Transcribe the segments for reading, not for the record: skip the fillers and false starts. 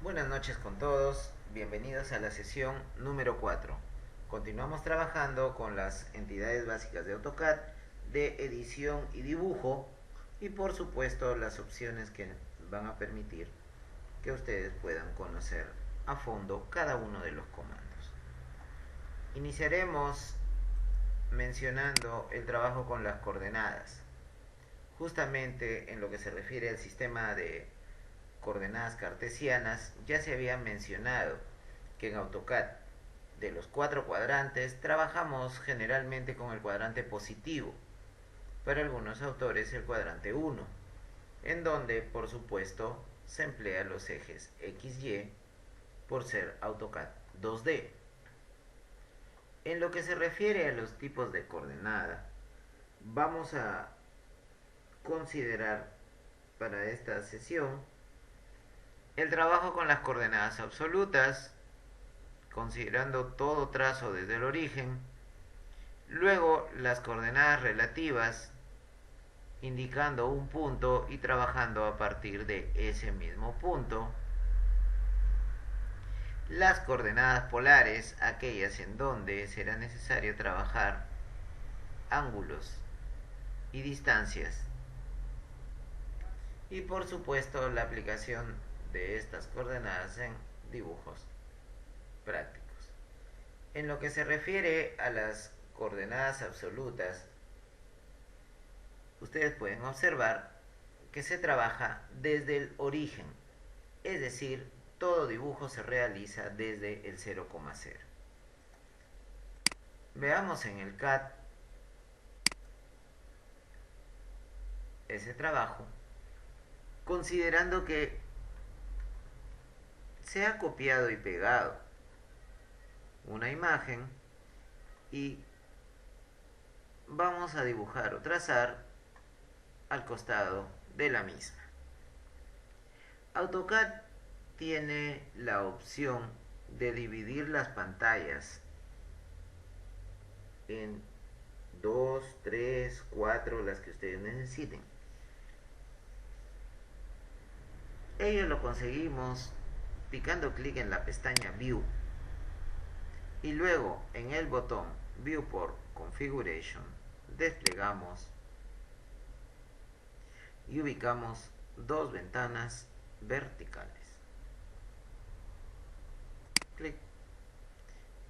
Buenas noches con todos, bienvenidos a la sesión número 4. Continuamos trabajando con las entidades básicas de AutoCAD de edición y dibujo y por supuesto las opciones que van a permitir que ustedes puedan conocer a fondo cada uno de los comandos. Iniciaremos mencionando el trabajo con las coordenadas. Justamente en lo que se refiere al sistema de coordenadas cartesianas, ya se había mencionado que en AutoCAD de los 4 cuadrantes trabajamos generalmente con el cuadrante positivo, para algunos autores el cuadrante 1, en donde por supuesto se emplean los ejes XY por ser AutoCAD 2D. En lo que se refiere a los tipos de coordenada, vamos a considerar para esta sesión el trabajo con las coordenadas absolutas, considerando todo trazo desde el origen. Luego las coordenadas relativas, indicando un punto y trabajando a partir de ese mismo punto. Las coordenadas polares, aquellas en donde será necesario trabajar ángulos y distancias. Y por supuesto la aplicación de estas coordenadas en dibujos prácticos. En lo que se refiere a las coordenadas absolutas, ustedes pueden observar que se trabaja desde el origen, es decir, todo dibujo se realiza desde el 0,0. Veamos en el CAD ese trabajo, considerando que se ha copiado y pegado una imagen y vamos a dibujar o trazar al costado de la misma. AutoCAD tiene la opción de dividir las pantallas en 2, 3, 4, las que ustedes necesiten. Ello lo conseguimos picando clic en la pestaña View y luego en el botón Viewport Configuration desplegamos y ubicamos dos ventanas verticales. Clic.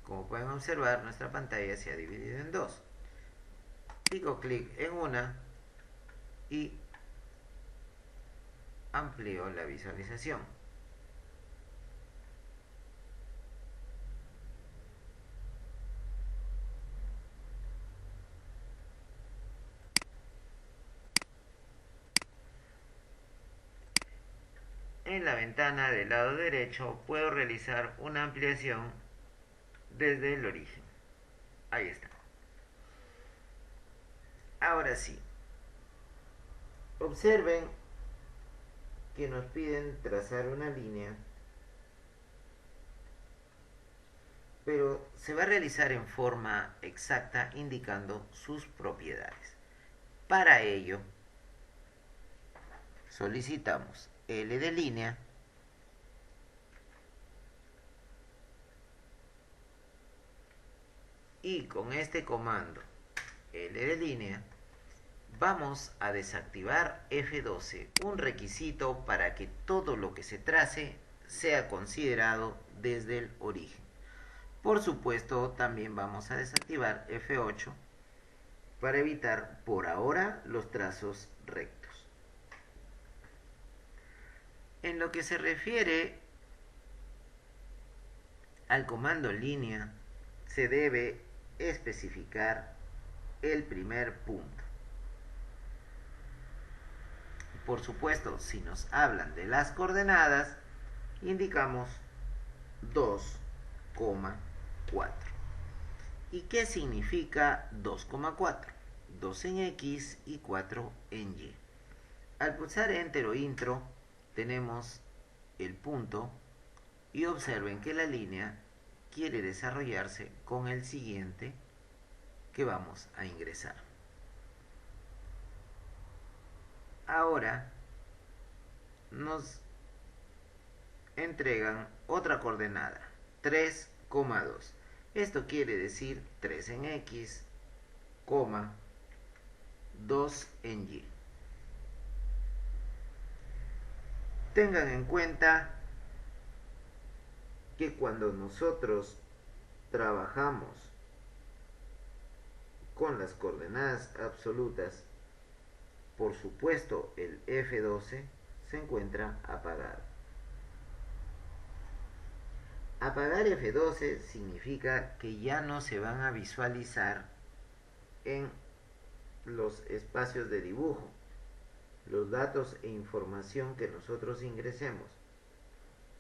Como pueden observar, nuestra pantalla se ha dividido en dos. Pico clic en una y amplío la visualización. En la ventana del lado derecho puedo realizar una ampliación desde el origen. Ahí está. Ahora sí, observen que nos piden trazar una línea, pero se va a realizar en forma exacta indicando sus propiedades. Para ello, solicitamos L de línea y con este comando L de línea vamos a desactivar F12, un requisito para que todo lo que se trace sea considerado desde el origen. Por supuesto, también vamos a desactivar F8 para evitar por ahora los trazos rectos. En lo que se refiere al comando línea, se debe especificar el primer punto. Por supuesto, si nos hablan de las coordenadas, indicamos 2,4. ¿Y qué significa 2,4? 2 en X y 4 en Y. Al pulsar Enter o Intro, tenemos el punto y observen que la línea quiere desarrollarse con el siguiente que vamos a ingresar. Ahora nos entregan otra coordenada, 3,2. Esto quiere decir 3 en X, 2 en Y. Tengan en cuenta que cuando nosotros trabajamos con las coordenadas absolutas, por supuesto el F12 se encuentra apagado. Apagar F12 significa que ya no se van a visualizar en los espacios de dibujo los datos e información que nosotros ingresemos.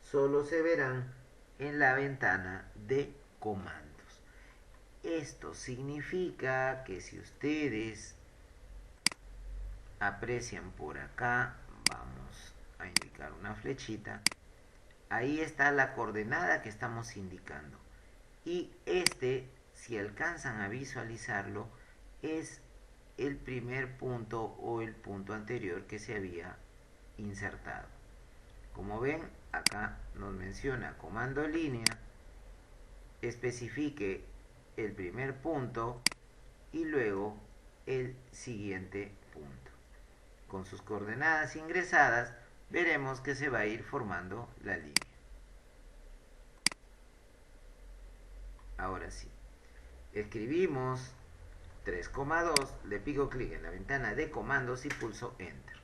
Solo se verán en la ventana de comandos. Esto significa que si ustedes aprecian por acá, vamos a indicar una flechita, ahí está la coordenada que estamos indicando. Y si alcanzan a visualizarlo, es el primer punto o el punto anterior que se había insertado. Como ven, acá nos menciona comando línea, especifique el primer punto y luego el siguiente punto. Con sus coordenadas ingresadas, veremos que se va a ir formando la línea. Ahora sí, escribimos 3,2, le pico clic en la ventana de comandos y pulso Enter.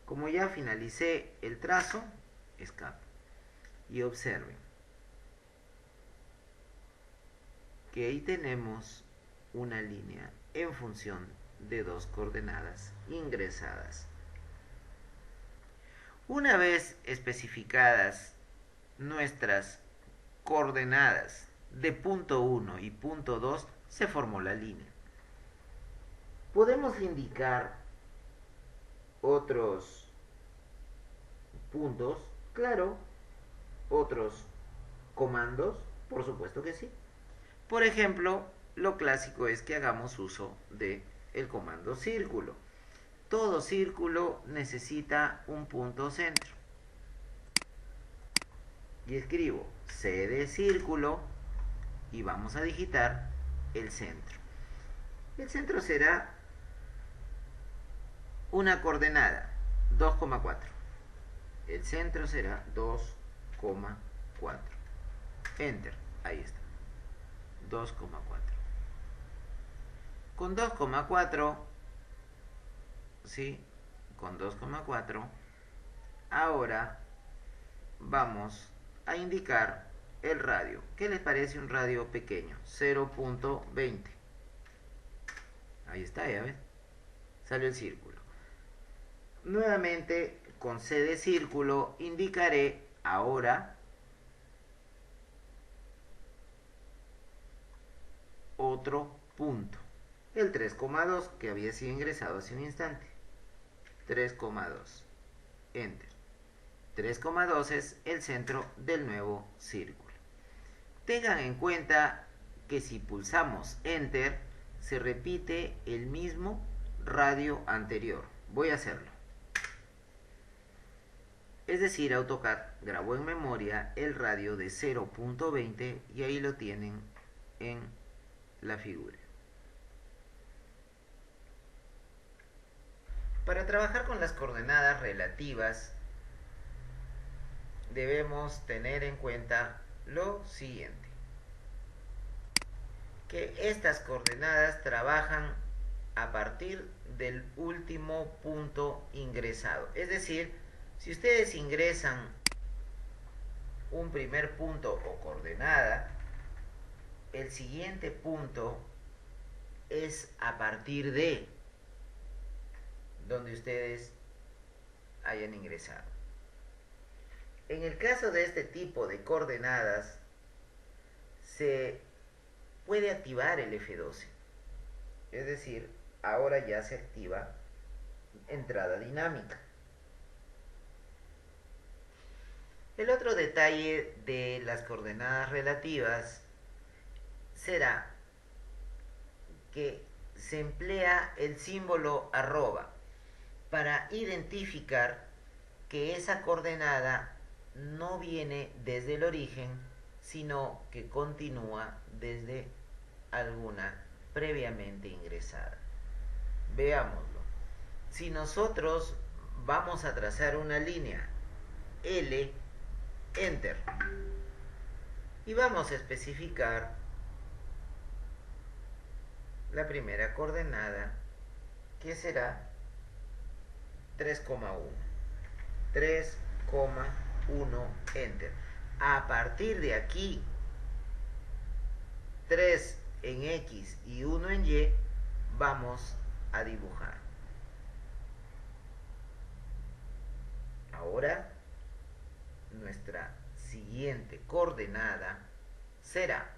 Como ya finalicé el trazo, escapo. Y observen que ahí tenemos una línea en función de dos coordenadas ingresadas. Una vez especificadas nuestras coordenadas de punto 1 y punto 2, se formó la línea. Podemos indicar otros puntos, claro, otros comandos, por supuesto que sí. Por ejemplo, lo clásico es que hagamos uso de el comando círculo. Todo círculo necesita un punto centro. Y escribo C de círculo y vamos a digitar el centro. El centro será una coordenada, 2,4. El centro será 2,4. Enter, ahí está. 2,4. Con 2,4, ¿sí? Con 2,4, ahora vamos a indicar el radio. ¿Qué les parece un radio pequeño? 0,20. Ahí está, ya ven. Salió el círculo. Nuevamente, con C de círculo, indicaré ahora otro punto. El 3,2 que había sido ingresado hace un instante. 3,2. Enter. 3,2 es el centro del nuevo círculo. Tengan en cuenta que si pulsamos Enter, se repite el mismo radio anterior. Voy a hacerlo. Es decir, AutoCAD grabó en memoria el radio de 0,20 y ahí lo tienen en la figura. Para trabajar con las coordenadas relativas, debemos tener en cuenta lo siguiente: que estas coordenadas trabajan a partir del último punto ingresado. Es decir, si ustedes ingresan un primer punto o coordenada, el siguiente punto es a partir de donde ustedes hayan ingresado. En el caso de este tipo de coordenadas, se puede activar el F12. Es decir, ahora ya se activa entrada dinámica. El otro detalle de las coordenadas relativas será que se emplea el símbolo arroba para identificar que esa coordenada no viene desde el origen, sino que continúa desde alguna previamente ingresada. Veámoslo. Si nosotros vamos a trazar una línea L, enter, y vamos a especificar la primera coordenada, que será 3,1. 3,1, enter. A partir de aquí, 3 en X y 1 en Y, vamos a dibujar. Ahora, nuestra siguiente coordenada será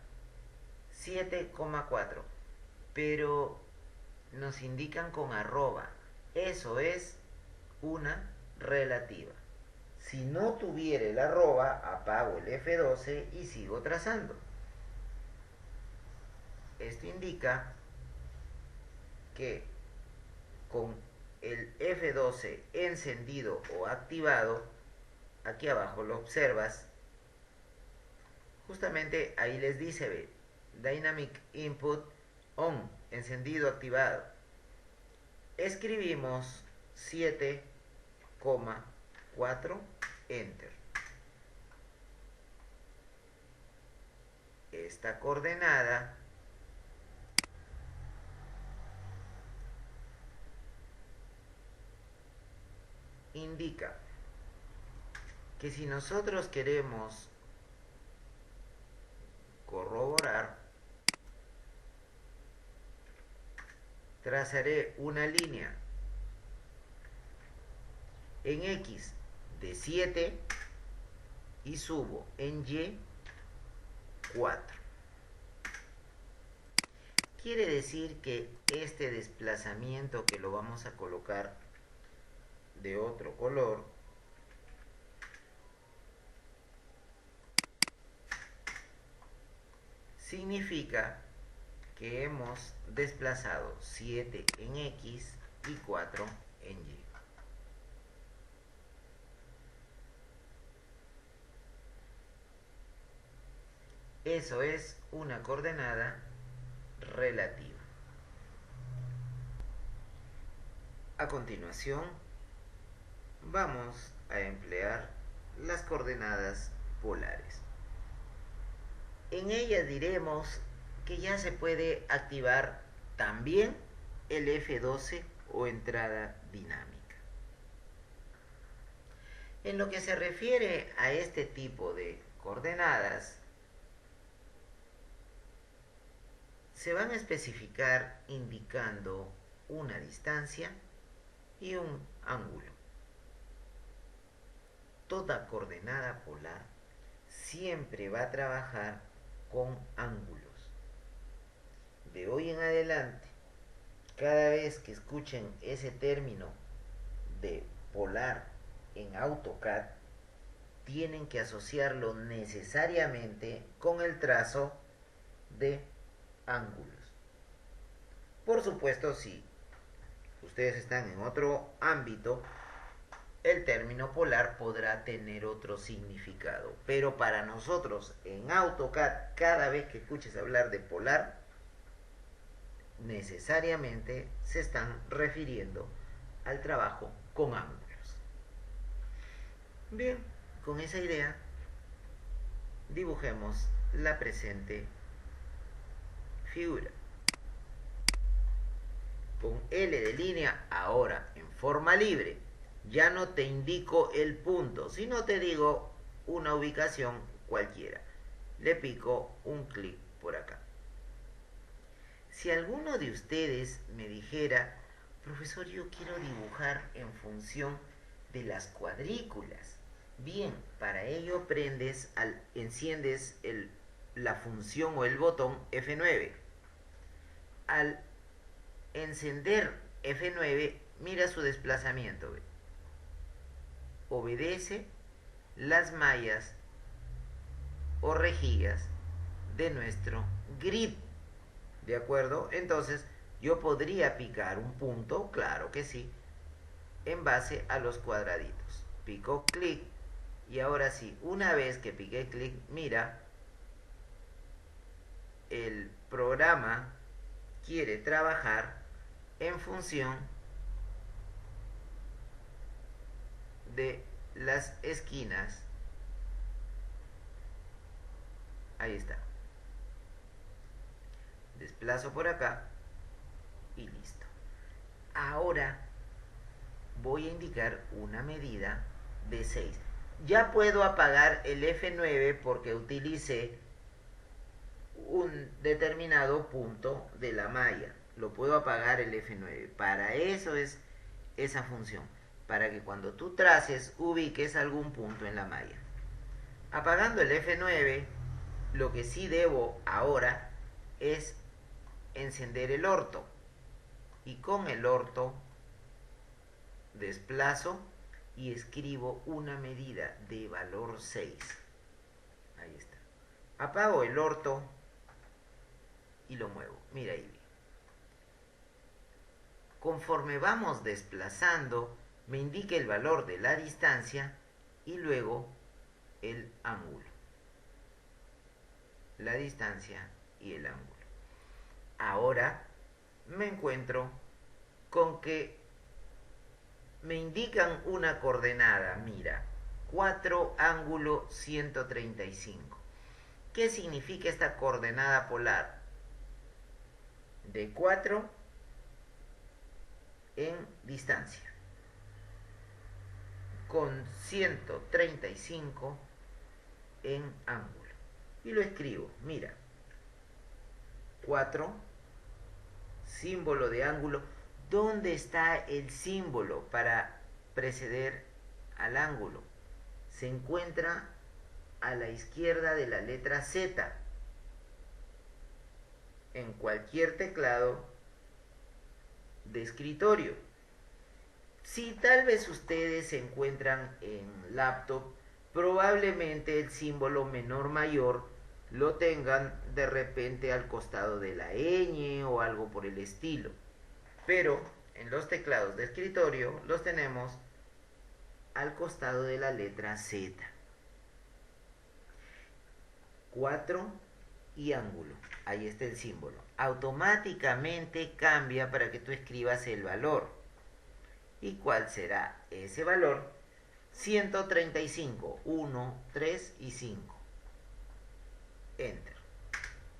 7,4, pero nos indican con arroba. Eso es una relativa. Si no tuviera el arroba, apago el F12 y sigo trazando. Esto indica que con el F12 encendido o activado, aquí abajo lo observas, justamente ahí les dice, ve, Dynamic Input On, encendido, activado. Escribimos 7,4, enter. Esta coordenada indica que si nosotros queremos corroborar, trazaré una línea en X de 7 y subo en Y 4. Quiere decir que este desplazamiento, que lo vamos a colocar de otro color, significa que hemos desplazado 7 en X y 4 en Y. Eso es una coordenada relativa. A continuación, vamos a emplear las coordenadas polares. En ellas diremos que ya se puede activar también el F12 o entrada dinámica. En lo que se refiere a este tipo de coordenadas, se van a especificar indicando una distancia y un ángulo. Toda coordenada polar siempre va a trabajar con ángulos. De hoy en adelante, cada vez que escuchen ese término de polar en AutoCAD, tienen que asociarlo necesariamente con el trazo de ángulos. Por supuesto, si ustedes están en otro ámbito, el término polar podrá tener otro significado, pero para nosotros en AutoCAD, cada vez que escuches hablar de polar, necesariamente se están refiriendo al trabajo con ángulos. Bien, con esa idea, dibujemos la presente figura. Con L de línea, ahora en forma libre, ya no te indico el punto, sino te digo una ubicación cualquiera. Le pico un clic por acá. Si alguno de ustedes me dijera, profesor, yo quiero dibujar en función de las cuadrículas. Bien, para ello enciendes la función o el botón F9. Al encender F9, mira su desplazamiento. ¿Ve? Obedece las mallas o rejillas de nuestro grid. ¿De acuerdo? Entonces, yo podría picar un punto, claro que sí, en base a los cuadraditos. Pico clic Y ahora sí, una vez que piqué clic, mira, el programa quiere trabajar en función de las esquinas. Ahí está. Desplazo por acá y listo. Ahora voy a indicar una medida de 6. Ya puedo apagar el F9 porque utilicé un determinado punto de la malla. Lo puedo apagar el F9. Para eso es esa función. Para que cuando tú traces ubiques algún punto en la malla. Apagando el F9, lo que sí debo ahora es encender el orto. Y con el orto desplazo y escribo una medida de valor 6. Ahí está. Apago el orto y lo muevo. Mira ahí. Conforme vamos desplazando, me indica el valor de la distancia y luego el ángulo. La distancia y el ángulo. Ahora me encuentro con que me indican una coordenada, mira, 4 ángulo 135. ¿Qué significa esta coordenada polar? De 4 en distancia, con 135 en ángulo. Y lo escribo, mira, 4, símbolo de ángulo. ¿Dónde está el símbolo para preceder al ángulo? Se encuentra a la izquierda de la letra Z. En cualquier teclado de escritorio. Si tal vez ustedes se encuentran en laptop, probablemente el símbolo menor mayor lo tengan de repente al costado de la ñ o algo por el estilo. Pero en los teclados de escritorio los tenemos al costado de la letra Z. 4 y ángulo. Ahí está el símbolo. Automáticamente cambia para que tú escribas el valor. ¿Y cuál será ese valor? 135, 1, 3 y 5. Enter.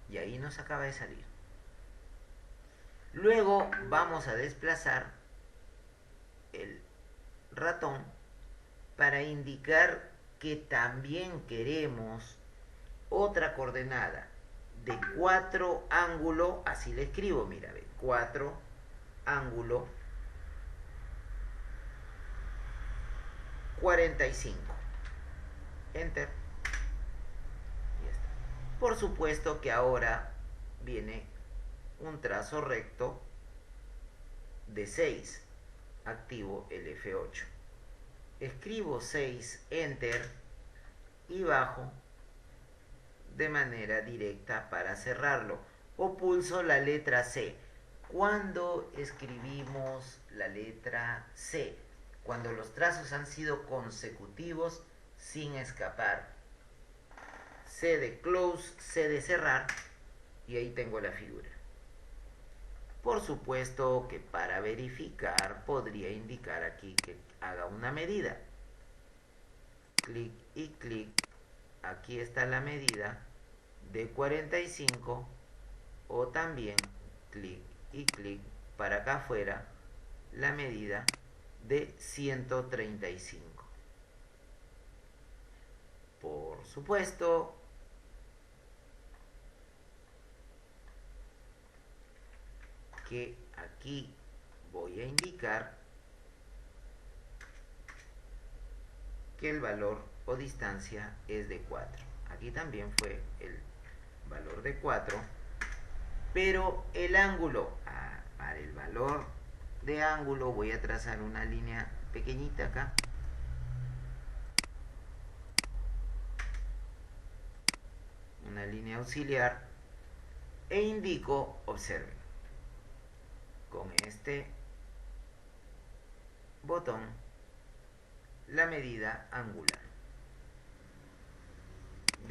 Y ahí nos acaba de salir. Luego vamos a desplazar el ratón para indicar que también queremos otra coordenada de 4 ángulo, así le escribo, mira, 4 ángulo 45. Enter. Y está. Por supuesto que ahora viene un trazo recto de 6. Activo el F8. Escribo 6, enter, y bajo de manera directa para cerrarlo. O pulso la letra C. Cuando escribimos la letra C, cuando los trazos han sido consecutivos sin escapar. C de close, C de cerrar, y ahí tengo la figura. Por supuesto que para verificar podría indicar aquí que haga una medida. Clic y clic. Aquí está la medida de 45, o también clic y clic para acá afuera la medida de 135. Por supuesto, que aquí voy a indicar que el valor o distancia es de 4. Aquí también fue el valor de 4, pero el ángulo, para el valor de ángulo voy a trazar una línea pequeñita acá. Una línea auxiliar e indico, observen, con este botón la medida angular.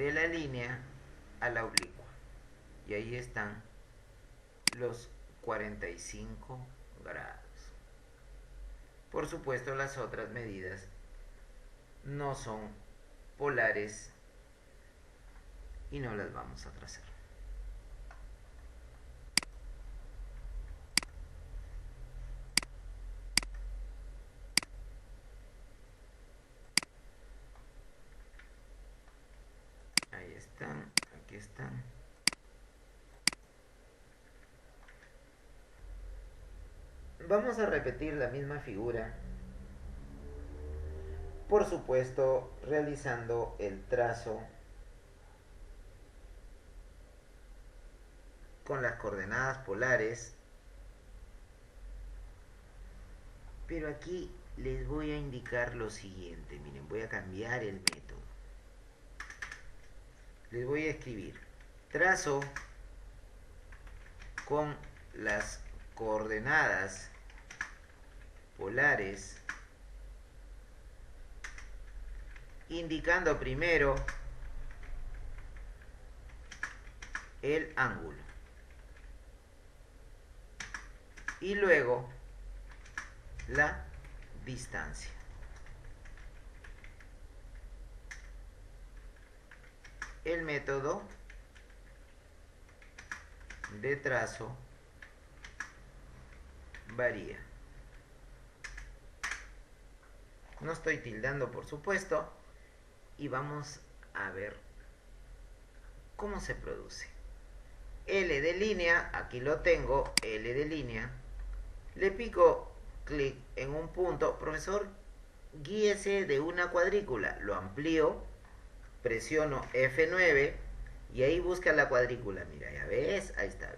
de la línea a la oblicua. Y ahí están los 45 grados. Por supuesto, las otras medidas no son polares y no las vamos a trazar. Ahí están, aquí están. Vamos a repetir la misma figura, por supuesto realizando el trazo con las coordenadas polares, pero aquí les voy a indicar lo siguiente. Miren, voy a cambiar el método. Les voy a escribir trazo con las coordenadas polares, indicando primero el ángulo y luego la distancia. El método de trazo varía. No estoy tildando, por supuesto, y vamos a ver cómo se produce. L de línea, aquí lo tengo, L de línea. Le pico clic en un punto. Profesor, guíese de una cuadrícula. Lo amplío, presiono F9 y ahí busca la cuadrícula. Mira, ya ves, ahí está.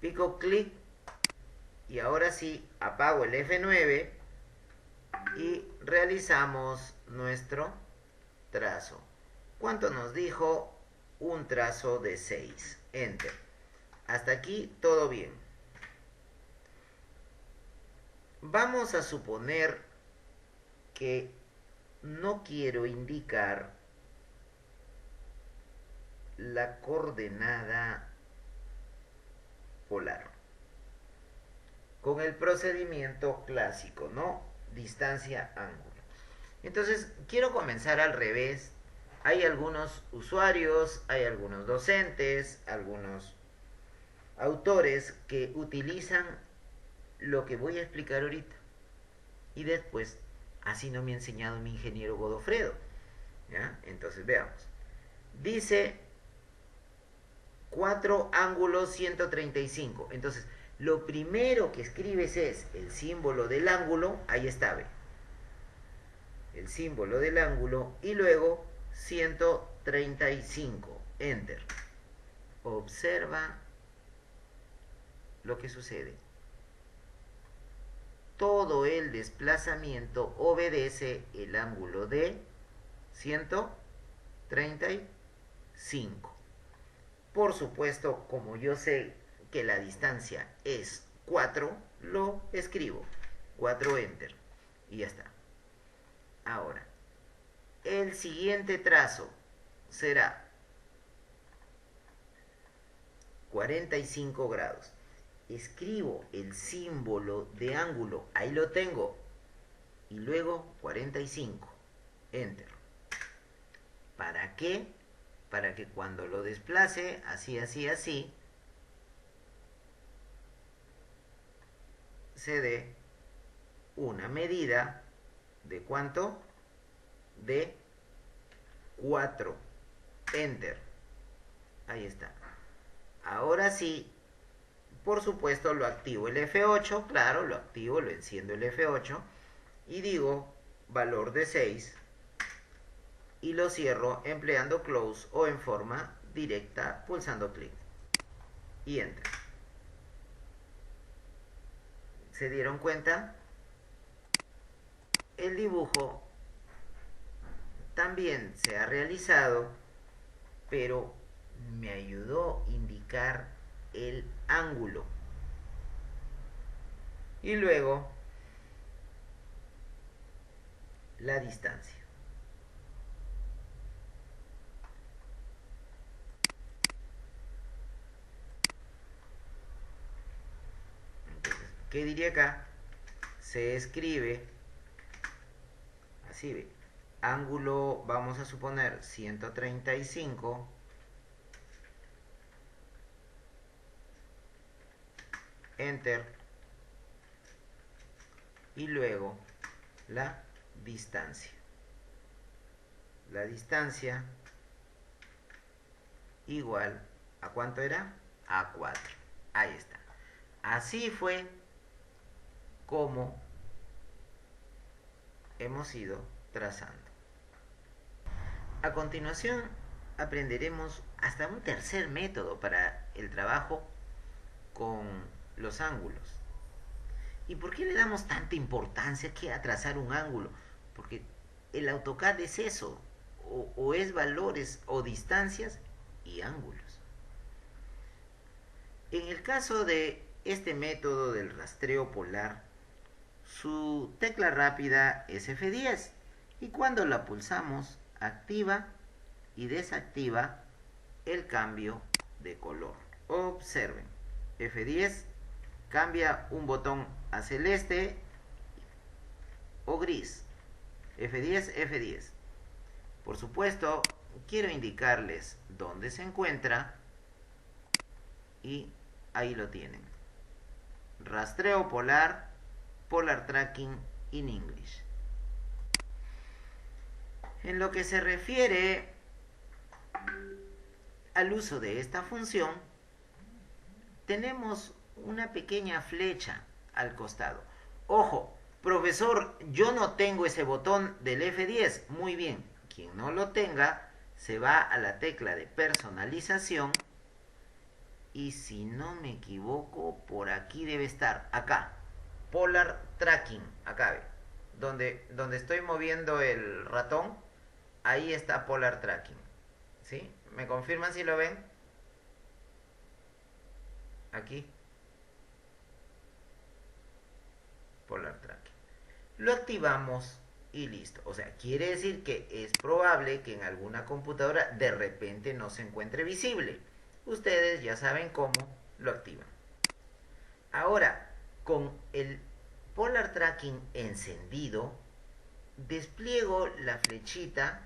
Pico clic y ahora sí apago el F9 y realizamos nuestro trazo. ¿Cuánto nos dijo? Un trazo de 6. Enter. Hasta aquí todo bien. Vamos a suponer que no quiero indicar la coordenada polar con el procedimiento clásico, ¿no? Distancia, ángulo. Entonces, quiero comenzar al revés. Hay algunos usuarios, hay algunos docentes, algunos autores que utilizan lo que voy a explicar ahorita. Y después, así no me ha enseñado mi ingeniero Godofredo. ¿Ya? Entonces, veamos. Dice 4 ángulos 135. Entonces, lo primero que escribes es el símbolo del ángulo. Ahí está, ¿ve? El símbolo del ángulo y luego 135. Enter. Observa lo que sucede. Todo el desplazamiento obedece el ángulo de 135. Por supuesto, como yo sé que la distancia es 4, lo escribo. 4, enter. Y ya está. Ahora, el siguiente trazo será 45 grados. Escribo el símbolo de ángulo, ahí lo tengo, y luego 45, enter. ¿Para qué? Para que cuando lo desplace, así, así, así, se dé una medida de ¿cuánto? De 4, enter. Ahí está. Ahora sí, por supuesto lo activo el F8, claro, lo activo, lo enciendo el F8 y digo valor de 6 y lo cierro empleando close o en forma directa pulsando clic y enter. ¿Se dieron cuenta? El dibujo también se ha realizado, pero me ayudó a indicar el ángulo. Y luego la distancia. ¿Qué diría acá? Se escribe así, ve. Ángulo, vamos a suponer 135, enter, y luego la distancia. La distancia igual a ¿cuánto era? A 4. Ahí está. Así fue como hemos ido trazando. A continuación aprenderemos hasta un tercer método para el trabajo con los ángulos. ¿Y por qué le damos tanta importancia aquí a trazar un ángulo? Porque el AutoCAD es eso, o es valores o distancias y ángulos. En el caso de este método del rastreo polar, su tecla rápida es F10 y cuando la pulsamos activa y desactiva el cambio de color. Observen, F10 cambia un botón a celeste o gris. F10, F10. Por supuesto, quiero indicarles dónde se encuentra y ahí lo tienen. Rastreo polar, Polar Tracking in English. En lo que se refiere al uso de esta función, tenemos una pequeña flecha al costado. Ojo, profesor, yo no tengo ese botón del F10. Muy bien, quien no lo tenga se va a la tecla de personalización y si no me equivoco, por aquí debe estar, acá, Polar Tracking, acá ve, donde estoy moviendo el ratón, ahí está Polar Tracking, ¿sí? ¿Me confirman si lo ven? Aquí, Polar Tracking. Lo activamos y listo. O sea, quiere decir que es probable que en alguna computadora de repente no se encuentre visible. Ustedes ya saben cómo lo activan. Ahora, con el Polar Tracking encendido, despliego la flechita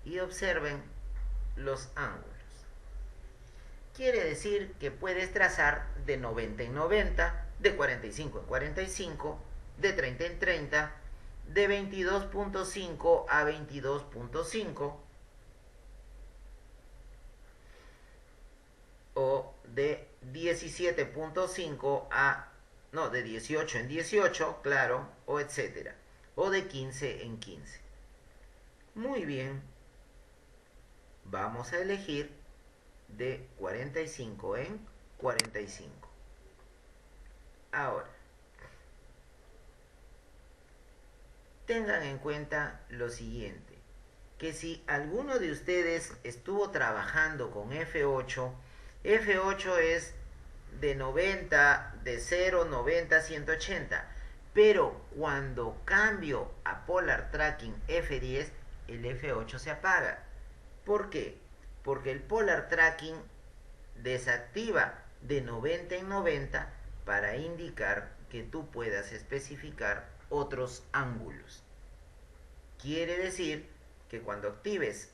y observen los ángulos. Quiere decir que puedes trazar de 90 en 90, de 45 en 45, de 30 en 30, de 22.5 a 22.5 o de 17.5 a, no, de 18 en 18, claro, o etcétera, o de 15 en 15. Muy bien, vamos a elegir de 45 en 45. Ahora, tengan en cuenta lo siguiente, que si alguno de ustedes estuvo trabajando con F8, F8 es de 90, de 0, 90, 180, pero cuando cambio a Polar Tracking F10, el F8 se apaga. ¿Por qué? Porque el Polar Tracking desactiva de 90 en 90 para indicar que tú puedas especificar otros ángulos. Quiere decir que cuando actives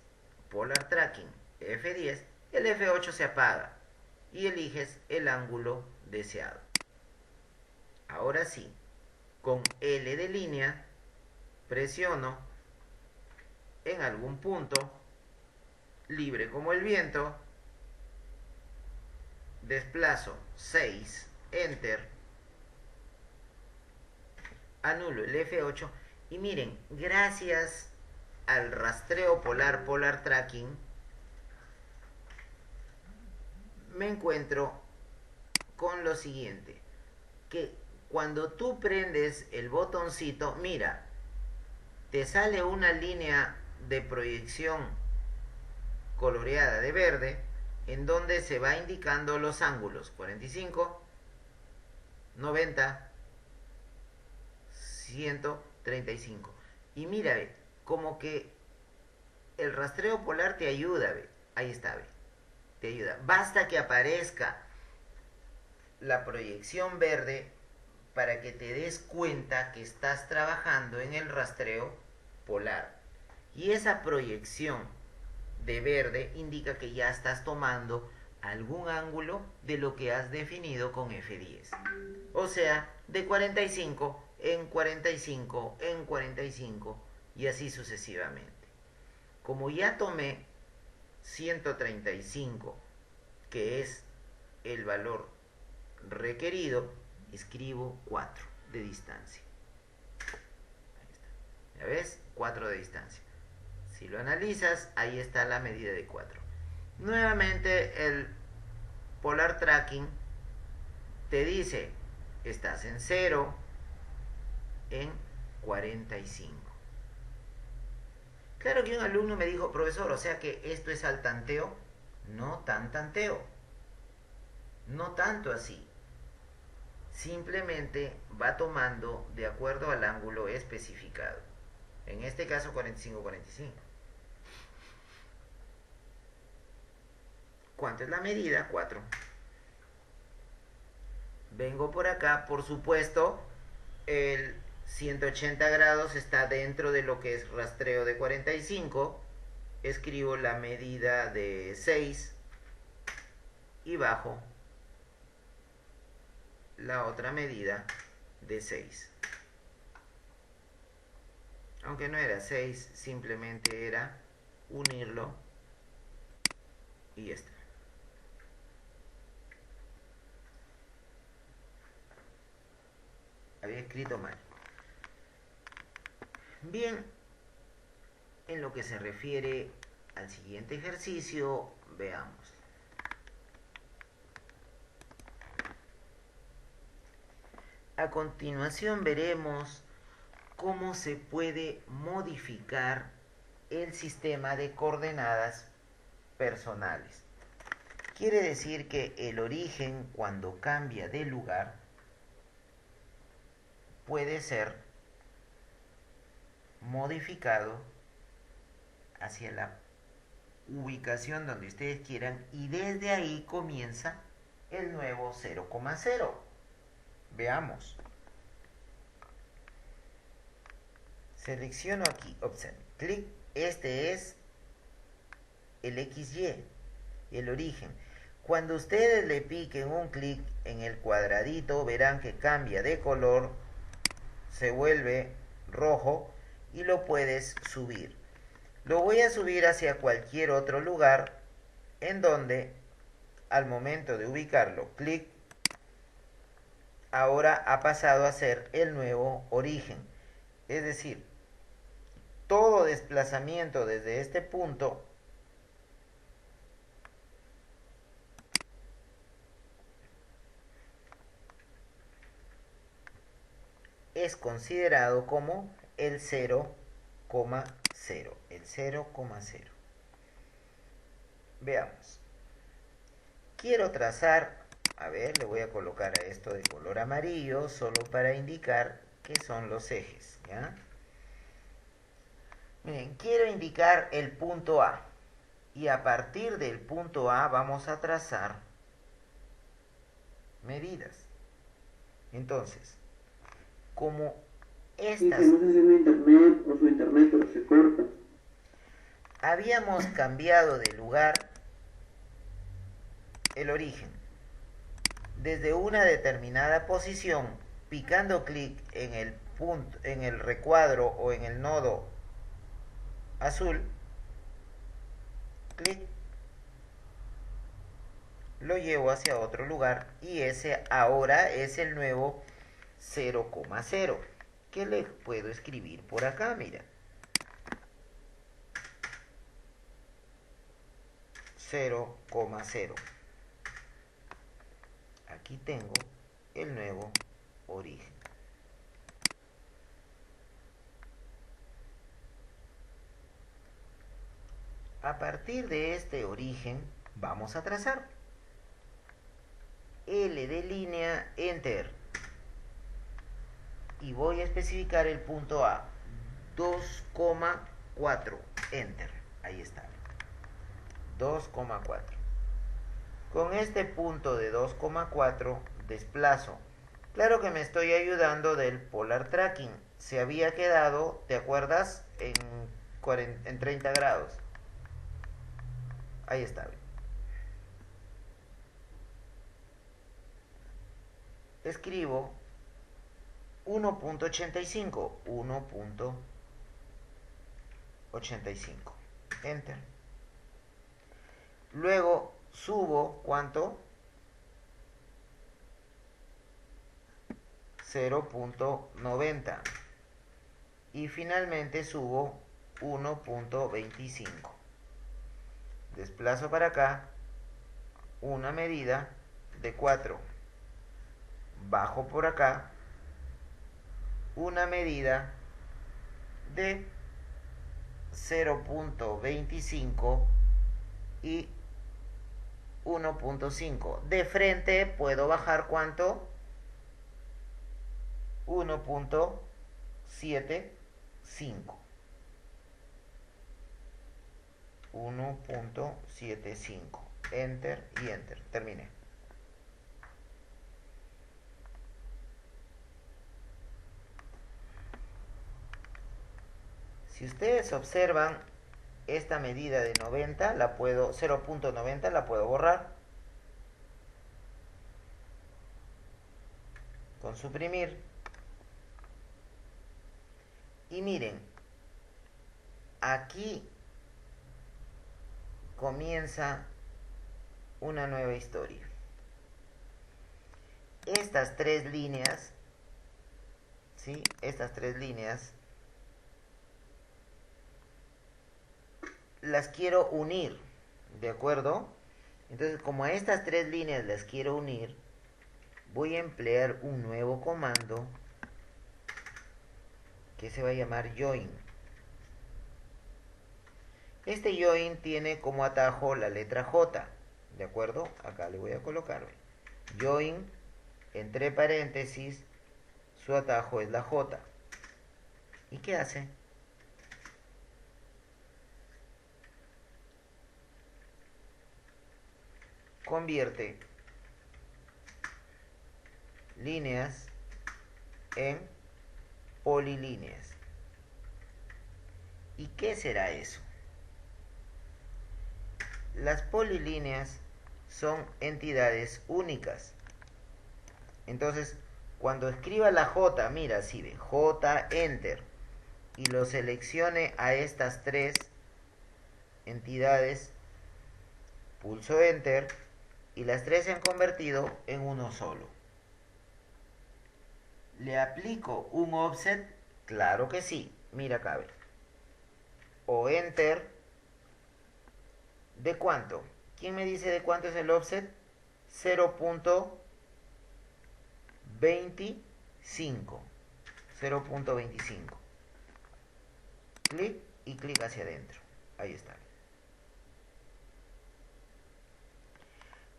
Polar Tracking F10, el F8 se apaga y eliges el ángulo deseado. Ahora sí, con L de línea presiono en algún punto, libre como el viento, desplazo 6, enter, anulo el F8 y miren, gracias al rastreo polar, Polar Tracking, me encuentro con lo siguiente, que cuando tú prendes el botoncito, mira, te sale una línea de proyección coloreada de verde en donde se va indicando los ángulos 45, 90, 135. Y mira, ve, como que el rastreo polar te ayuda, ve, ahí está, ve, te ayuda. Basta que aparezca la proyección verde para que te des cuenta que estás trabajando en el rastreo polar. Y esa proyección de verde indica que ya estás tomando algún ángulo de lo que has definido con F10. O sea, de 45 en 45 en 45 y así sucesivamente. Como ya tomé 135, que es el valor requerido, escribo 4 de distancia. Ahí está. ¿Ya ves? 4 de distancia. Si lo analizas, ahí está la medida de 4. Nuevamente el Polar Tracking te dice, estás en 0 en 45. Claro que un alumno me dijo, profesor, o sea que esto es al tanteo. No tan tanteo. No tanto así. Simplemente va tomando de acuerdo al ángulo especificado. En este caso 45-45. ¿Cuánto es la medida? 4. Vengo por acá, por supuesto, el 180 grados está dentro de lo que es rastreo de 45. Escribo la medida de 6 y bajo la otra medida de 6. Aunque no era 6, simplemente era unirlo y ya está. Había escrito mal. Bien, en lo que se refiere al siguiente ejercicio, veamos. A continuación veremos cómo se puede modificar el sistema de coordenadas personales. Quiere decir que el origen, cuando cambia de lugar, puede ser modificado hacia la ubicación donde ustedes quieran y desde ahí comienza el nuevo 0,0. Veamos. Selecciono aquí, observen, clic, este es el XY, el origen. Cuando ustedes le piquen un clic en el cuadradito, verán que cambia de color, se vuelve rojo y lo puedes subir. Lo voy a subir hacia cualquier otro lugar en donde al momento de ubicarlo, clic, ahora ha pasado a ser el nuevo origen. Es decir, todo desplazamiento desde este punto es considerado como el 0,0. El 0,0. Veamos. Quiero trazar, a ver, le voy a colocar a esto de color amarillo solo para indicar qué son los ejes, ¿ya? Miren, quiero indicar el punto A. Y a partir del punto A vamos a trazar medidas. Entonces, como estas... no sé si mi internet o su internet, pero se corta. Habíamos cambiado de lugar el origen. Desde una determinada posición, picando clic en el punto, en el recuadro o en el nodo azul, clic, lo llevo hacia otro lugar y ese ahora es el nuevo 0,0 que le puedo escribir por acá, mira, 0,0. Aquí tengo el nuevo origen. A partir de este origen vamos a trazar L de línea, enter, y voy a especificar el punto A, 2,4, enter, ahí está, 2,4. Con este punto de 2,4 desplazo Claro que me estoy ayudando del polar tracking. Se había quedado, ¿te acuerdas? En 30 grados. Ahí está. Escribo 1.85. 1.85. Enter. Luego subo, ¿cuánto? 0.90. Y finalmente subo 1.25. Desplazo para acá una medida de 4. Bajo por acá una medida de 0.25 y 1.5. De frente puedo bajar ¿cuánto? 1.75. 1.75. Enter y enter. Terminé. Si ustedes observan, esta medida de 90 la puedo, 0.90 la puedo borrar con suprimir. Y miren, aquí comienza una nueva historia. Estas tres líneas, ¿sí? Estas tres líneas las quiero unir, ¿de acuerdo? Entonces, como a estas tres líneas las quiero unir, voy a emplear un nuevo comando que se va a llamar join. Este join tiene como atajo la letra J, ¿de acuerdo? Acá le voy a colocar join, entre paréntesis, su atajo es la J. ¿Y qué hace? Convierte líneas en polilíneas. ¿Y qué será eso? Las polilíneas son entidades únicas. Entonces, cuando escriba la J, mira, así ve, J, enter, y lo seleccione a estas tres entidades, pulso enter, y las tres se han convertido en uno solo. ¿Le aplico un offset? Claro que sí. Mira acá, ve. O enter. ¿De cuánto? ¿Quién me dice de cuánto es el offset? 0.25. 0.25. Clic y clic hacia adentro. Ahí está.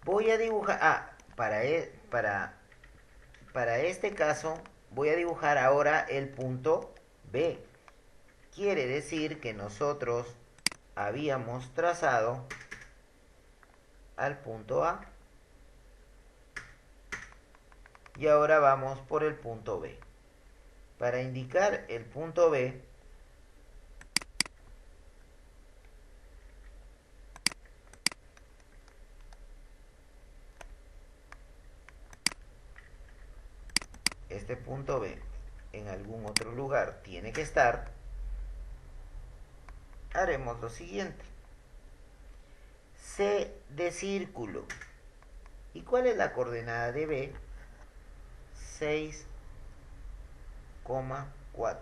Voy a dibujar... para este caso voy a dibujar ahora el punto B. Quiere decir que nosotros habíamos trazado al punto A. Y ahora vamos por el punto B. Para indicar el punto B, este punto B en algún otro lugar tiene que estar, haremos lo siguiente. C de círculo. ¿Y cuál es la coordenada de B? 6,4.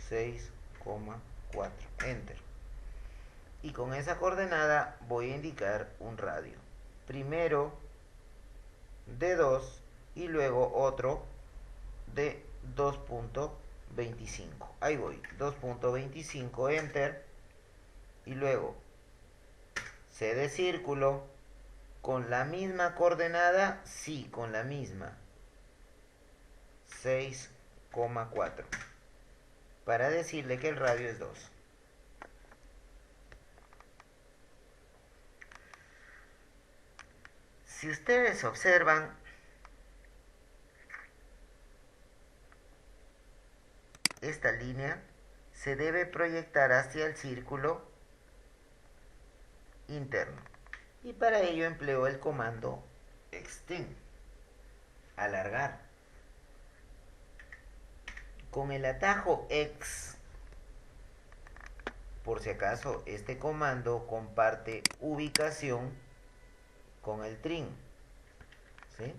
6,4. Enter. Y con esa coordenada voy a indicar un radio. Primero de 2 y luego otro de 2.25. Ahí voy. 2.25. Enter. Y luego C de círculo. ¿Con la misma coordenada? Sí, con la misma. 6,4. Para decirle que el radio es 2. Si ustedes observan, línea se debe proyectar hacia el círculo interno. Y para ello empleo el comando extend, alargar. Con el atajo X, por si acaso este comando comparte ubicación con el trim, ¿sí?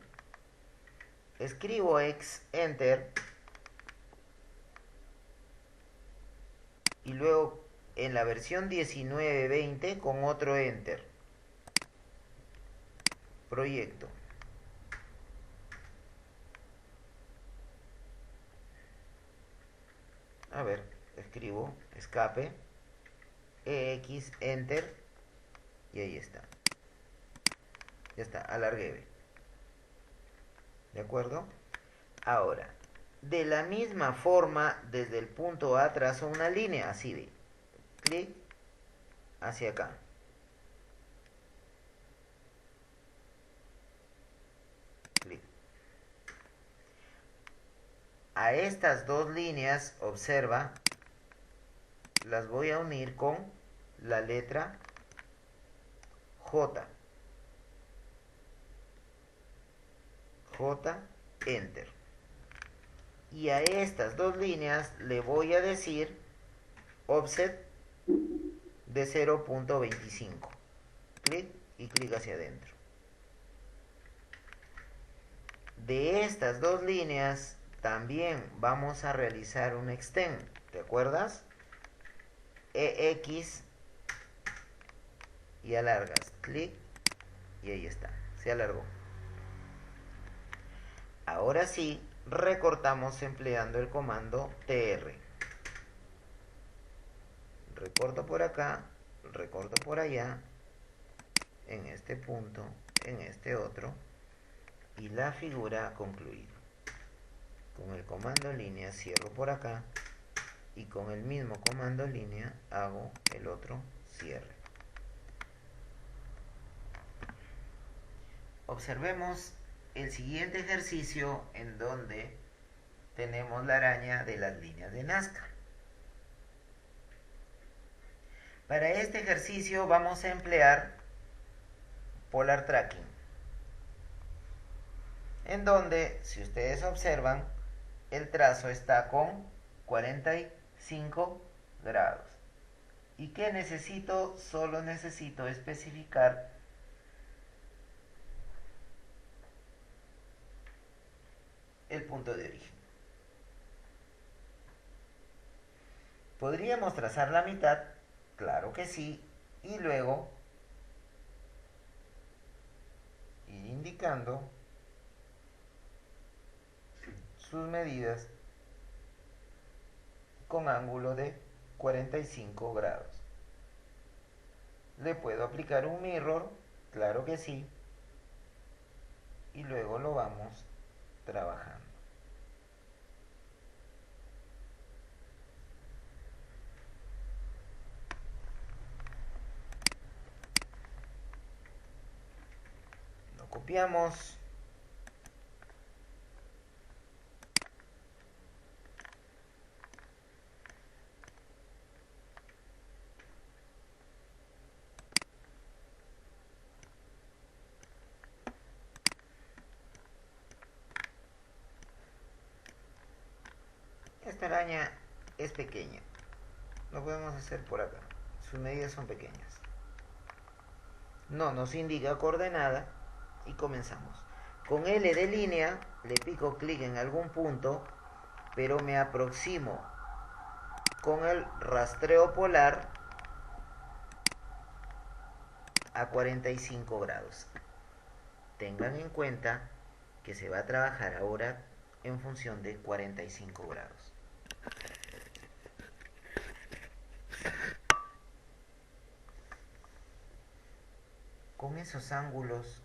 Escribo X, Enter, y luego en la versión 1920 con otro Enter. Proyecto. A ver, escribo escape, EX, Enter, y ahí está. Ya está, alargué. ¿De acuerdo? Ahora, de la misma forma, desde el punto A trazo una línea, así de clic hacia acá. Clic. A estas dos líneas, observa, las voy a unir con la letra J. J, Enter. Y a estas dos líneas le voy a decir offset de 0.25. Clic y clic hacia adentro. De estas dos líneas también vamos a realizar un extend. ¿Te acuerdas? EX y alargas. Clic y ahí está. Se alargó. Ahora sí, recortamos empleando el comando TR. Recorto por acá, recorto por allá, en este punto, en este otro, y la figura concluida. Con el comando línea cierro por acá y con el mismo comando línea hago el otro cierre. Observemos el siguiente ejercicio en donde tenemos la araña de las líneas de Nazca. Para este ejercicio vamos a emplear Polar Tracking, en donde, si ustedes observan, el trazo está con 45 grados. ¿Y qué necesito? Solo necesito especificar el punto de origen. ¿Podríamos trazar la mitad? Claro que sí. Y luego ir indicando sus medidas con ángulo de 45 grados. ¿Le puedo aplicar un mirror? Claro que sí. Y luego lo vamos trabajando. Lo copiamos. Esta araña es pequeña. Lo podemos hacer por acá. Sus medidas son pequeñas. No nos indica coordenada y comenzamos. Con L de línea le pico clic en algún punto, pero me aproximo con el rastreo polar a 45 grados. Tengan en cuenta que se va a trabajar ahora en función de 45 grados. Con esos ángulos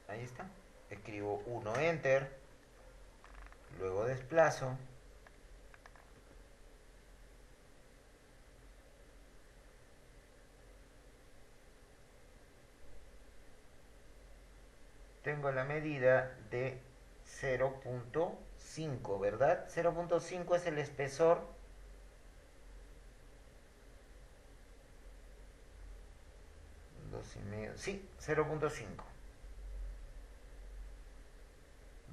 ahí está. Escribo 1 Enter, luego desplazo tengo la medida de 0.5, ¿verdad? 0.5 es el espesor. Dos y medio, sí, 0.5.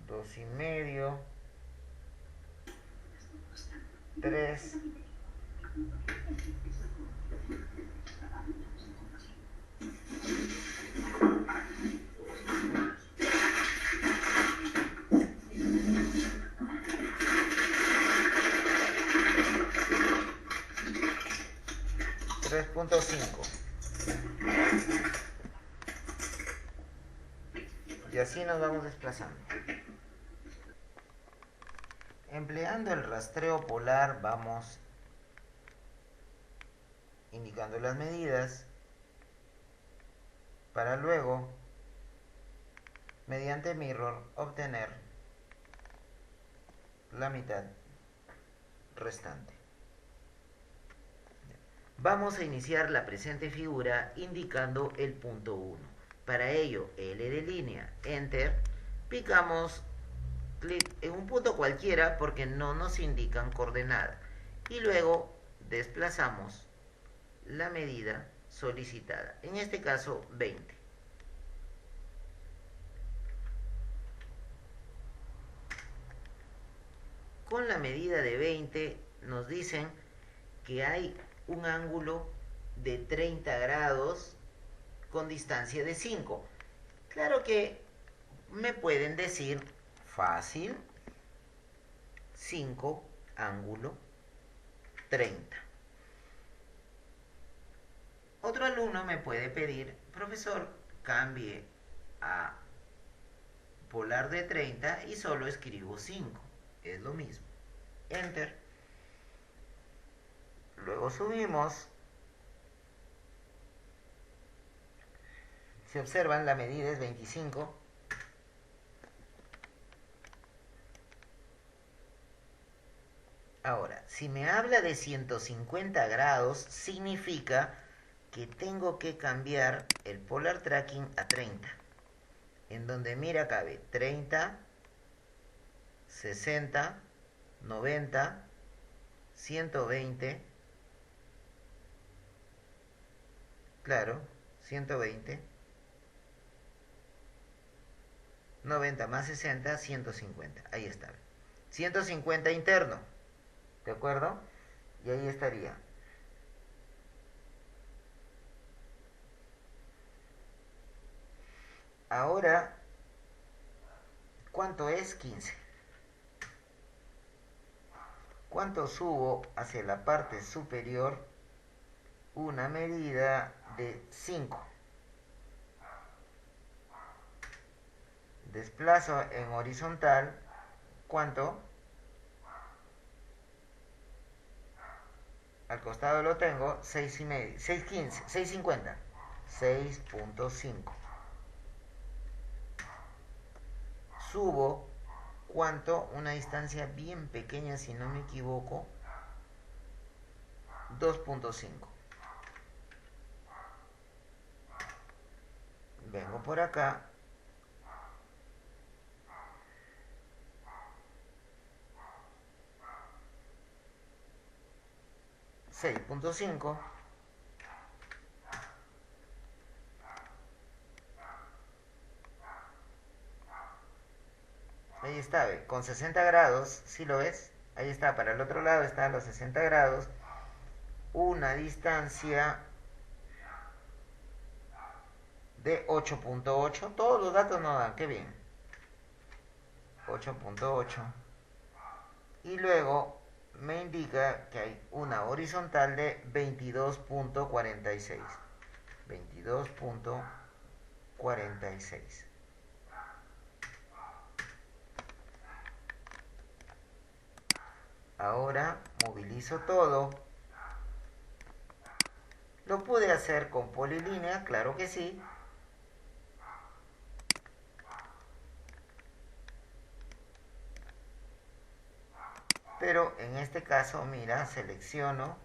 2,5, 3, 3.5. Y así nos vamos desplazando. Empleando el rastreo polar vamos indicando las medidas para luego, mediante mirror, obtener la mitad restante. Vamos a iniciar la presente figura indicando el punto 1. Para ello, L de línea, Enter, picamos clic en un punto cualquiera porque no nos indican coordenada y luego desplazamos la medida solicitada, en este caso 20. Con la medida de 20 nos dicen que hay un ángulo de 30 grados con distancia de 5. Claro que me pueden decir fácil, 5 ángulo 30. Otro alumno me puede pedir, profesor, cambie a polar de 30 y solo escribo 5. Es lo mismo. Enter. Luego subimos. Si observan, la medida es 25. Ahora, si me habla de 150 grados, significa que tengo que cambiar el polar tracking a 30. En donde mira cabe 30, 60, 90, 120, claro, 120, 90 más 60, 150, ahí está. 150 interno, ¿de acuerdo? Y ahí estaría. Ahora, ¿cuánto es 15? ¿Cuánto subo hacia la parte superior? Una medida de 5. Desplazo en horizontal, ¿cuánto? Al costado lo tengo 6,5, 6,15, 6,50, 6.5. Subo, ¿cuánto? Una distancia bien pequeña, si no me equivoco, 2.5. Vengo por acá. $6.5. Ahí está, ¿ve? Con 60 grados, ¿sí lo ves? Ahí está, para el otro lado están los 60 grados. Una distancia de 8.8. Todos los datos no dan, qué bien. 8.8. Y luego me indica que hay una horizontal de 22.46. 22.46. Ahora movilizo todo. ¿Lo pude hacer con polilínea? Claro que sí. Pero en este caso, mira, selecciono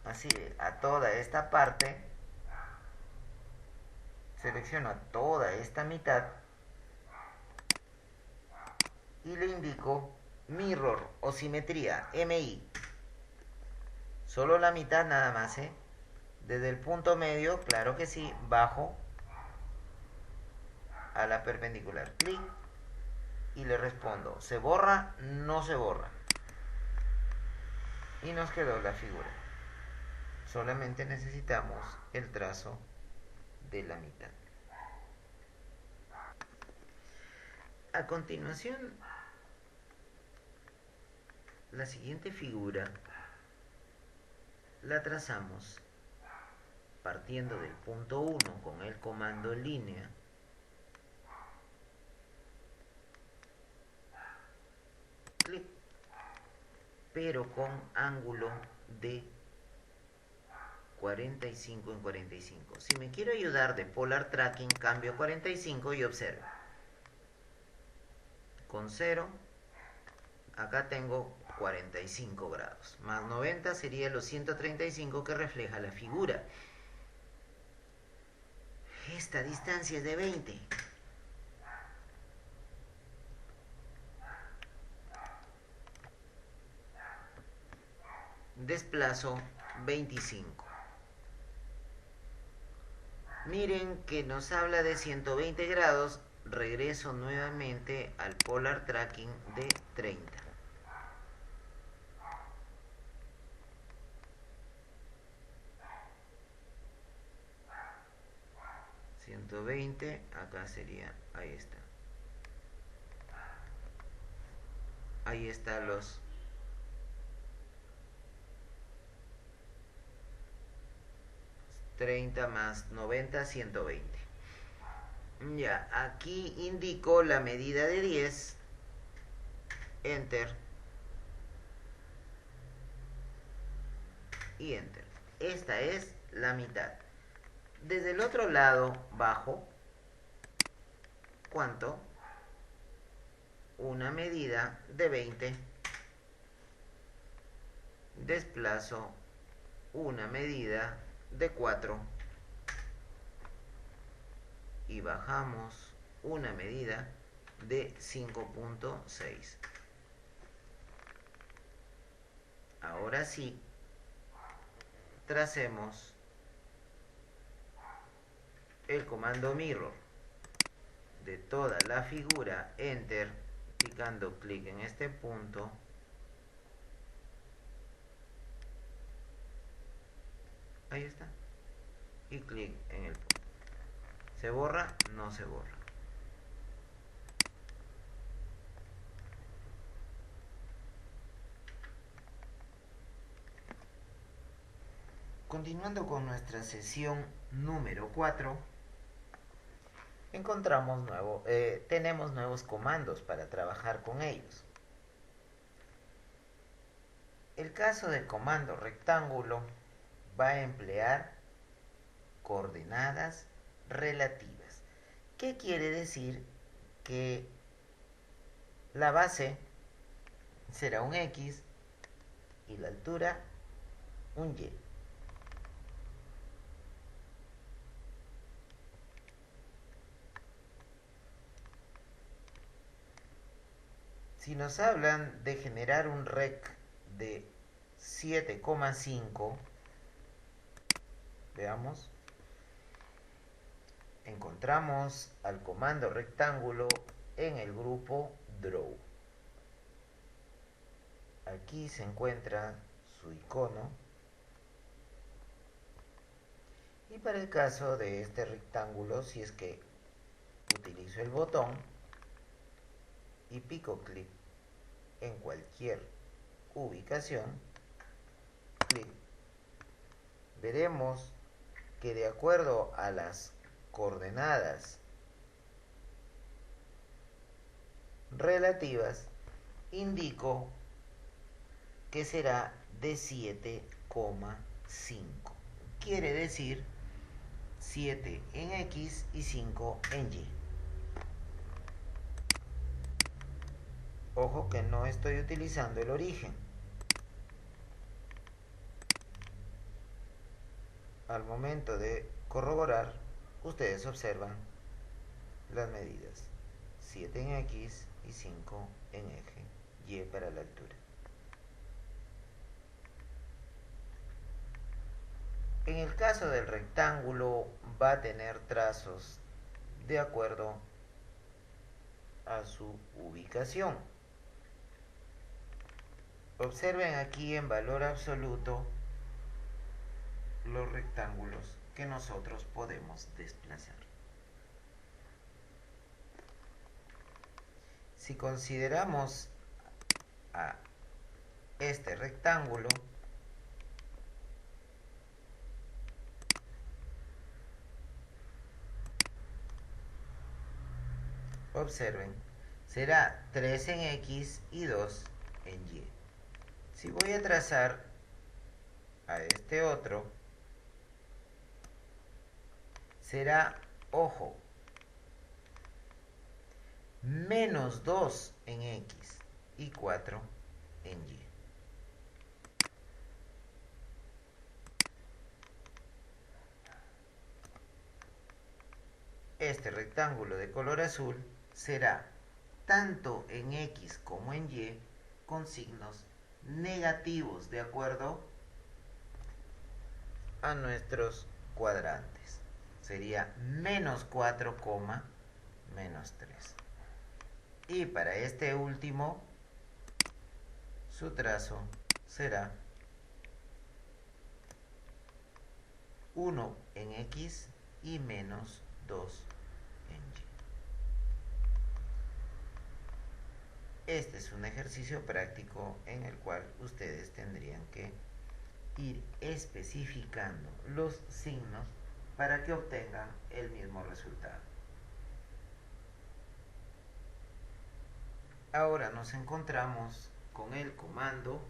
así a toda esta parte. Selecciono toda esta mitad y le indico mirror o simetría, MI. Solo la mitad nada más, ¿eh? Desde el punto medio, claro que sí, bajo a la perpendicular. Clic y le respondo, ¿se borra? No se borra. Y nos quedó la figura. Solamente necesitamos el trazo de la mitad. A continuación, la siguiente figura la trazamos partiendo del punto 1 con el comando línea, clic, pero con ángulo de 45 en 45. Si me quiero ayudar de polar tracking, cambio a 45 y observo. Con 0, acá tengo 45 grados. Más 90 sería los 135 que refleja la figura. Esta distancia es de 20. Desplazo 25. Miren que nos habla de 120 grados. Regreso nuevamente al polar tracking de 30. ...120... acá sería... ahí está. Ahí están los... 30 más 90, 120. Ya, aquí indico la medida de 10. Enter. Y Enter. Esta es la mitad. Desde el otro lado, bajo. ¿Cuánto? Una medida de 20. Desplazo una medida de 4. Y bajamos una medida de 5.6. Ahora sí, tracemos el comando mirror de toda la figura, enter, picando clic en este punto, ahí está, y clic en el punto. ¿Se borra? No se borra. Continuando con nuestra sesión número 4, tenemos nuevos comandos para trabajar con ellos. El caso del comando rectángulo va a emplear coordenadas relativas. ¿Qué quiere decir? Que la base será un X y la altura un Y. Si nos hablan de generar un rect de 7,5, veamos, encontramos al comando rectángulo en el grupo Draw. Aquí se encuentra su icono. Y para el caso de este rectángulo, si es que utilizo el botón y pico clic en cualquier ubicación, clic, veremos que de acuerdo a las coordenadas relativas, indico que será de 7,5. Quiere decir 7 en X y 5 en Y. Ojo que no estoy utilizando el origen. Al momento de corroborar, ustedes observan las medidas 7 en X y 5 en eje Y para la altura. En el caso del rectángulo va a tener trazos de acuerdo a su ubicación. Observen aquí en valor absoluto los rectángulos que nosotros podemos desplazar. Si consideramos a este rectángulo, observen, será 3 en X y 2 en Y. Si voy a trazar a este otro, será, ojo, menos 2 en X y 4 en Y. Este rectángulo de color azul será tanto en X como en Y con signos negativos de acuerdo a nuestros cuadrantes. Sería menos 4, menos 3. Y para este último, su trazo será 1 en X y menos 2 en Y. Este es un ejercicio práctico en el cual ustedes tendrían que ir especificando los signos para que obtengan el mismo resultado. Ahora nos encontramos con el comando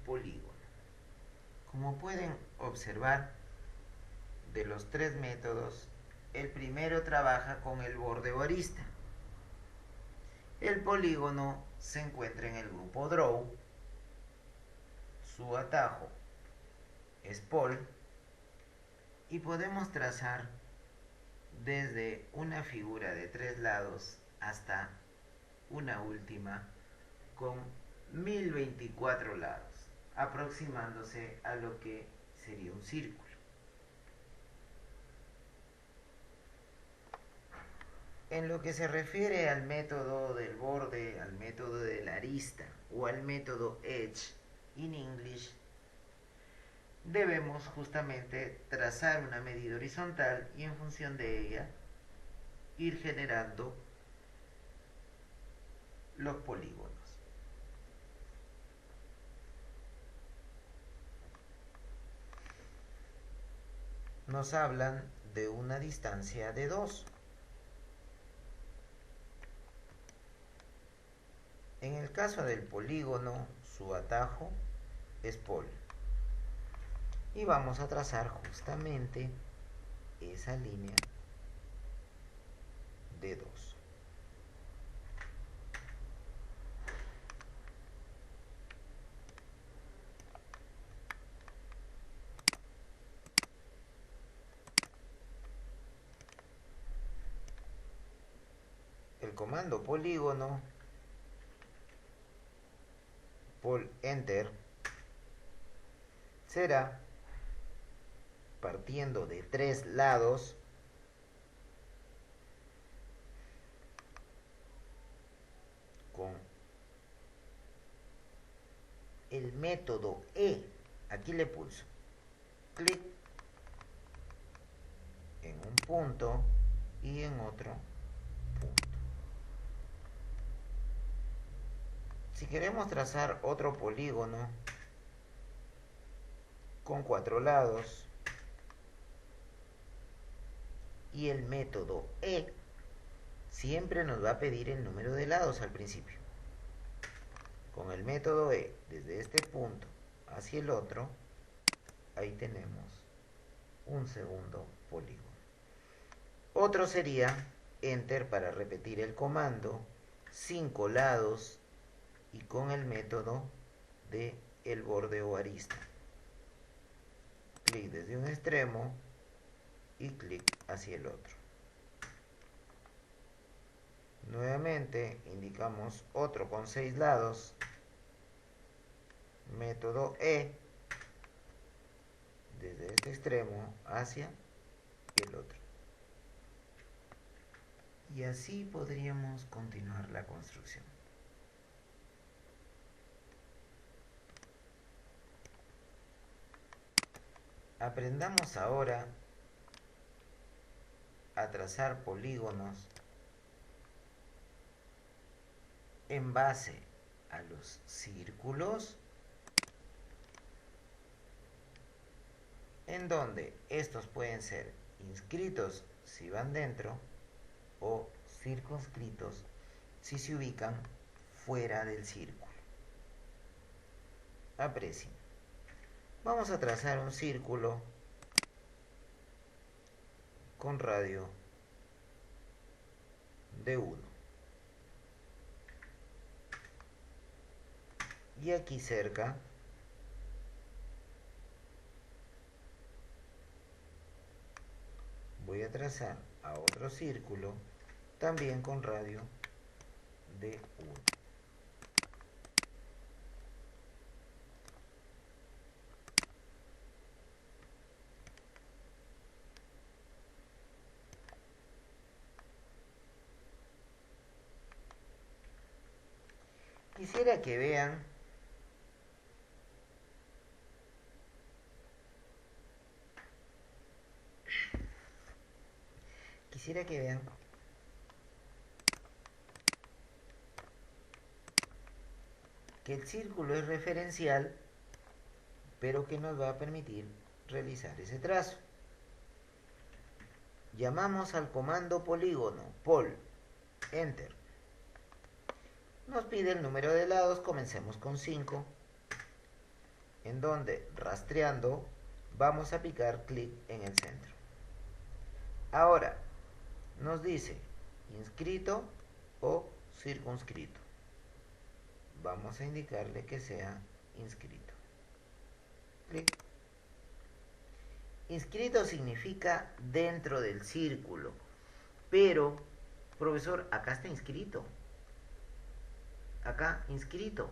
polígono. Como pueden observar, de los tres métodos, el primero trabaja con el borde o arista. El polígono se encuentra en el grupo Draw. Su atajo es Pol. Y podemos trazar desde una figura de 3 lados hasta una última con 1024 lados, aproximándose a lo que sería un círculo. En lo que se refiere al método del borde, al método de la arista o al método Edge in English, debemos justamente trazar una medida horizontal y en función de ella ir generando los polígonos. Nos hablan de una distancia de 2. En el caso del polígono, su atajo es Pol. Y vamos a trazar justamente esa línea de 2. El comando polígono, pol enter, será partiendo de 3 lados con el método E. Aquí le pulso clic en un punto y en otro punto. Si queremos trazar otro polígono con 4 lados y el método E, siempre nos va a pedir el número de lados al principio. Con el método E, desde este punto hacia el otro, ahí tenemos un segundo polígono. Otro sería enter para repetir el comando, 5 lados y con el método de el borde o arista. Clic desde un extremo y clic hacia el otro. Nuevamente indicamos otro con 6 lados, método E, desde este extremo hacia el otro. Y así podríamos continuar la construcción. Aprendamos ahora a trazar polígonos en base a los círculos, en donde estos pueden ser inscritos si van dentro o circunscritos si se ubican fuera del círculo. Aprecien. Vamos a trazar un círculo con radio de 1. Y aquí cerca voy a trazar a otro círculo también con radio de 1. Quisiera que vean que el círculo es referencial, pero que nos va a permitir realizar ese trazo. Llamamos al comando polígono, pol, enter. Nos pide el número de lados, comencemos con 5, en donde rastreando vamos a picar clic en el centro. Ahora nos dice inscrito o circunscrito. Vamos a indicarle que sea inscrito. Clic. Inscrito significa dentro del círculo, pero profesor, acá está inscrito. Acá inscrito.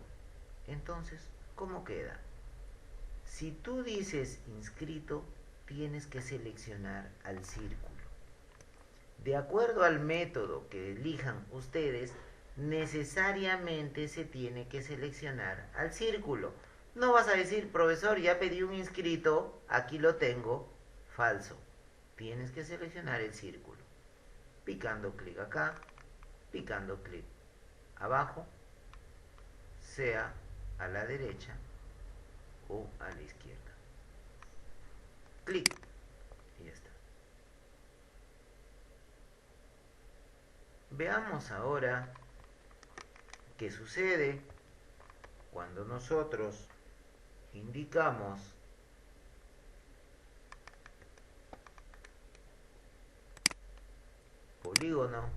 Entonces, ¿cómo queda? Si tú dices inscrito, tienes que seleccionar al círculo. De acuerdo al método que elijan ustedes, necesariamente se tiene que seleccionar al círculo. No vas a decir, profesor, ya pedí un inscrito, aquí lo tengo. Falso. Tienes que seleccionar el círculo. Picando clic acá, picando clic abajo, sea a la derecha o a la izquierda. Clic y ya está. Veamos ahora qué sucede cuando nosotros indicamos polígono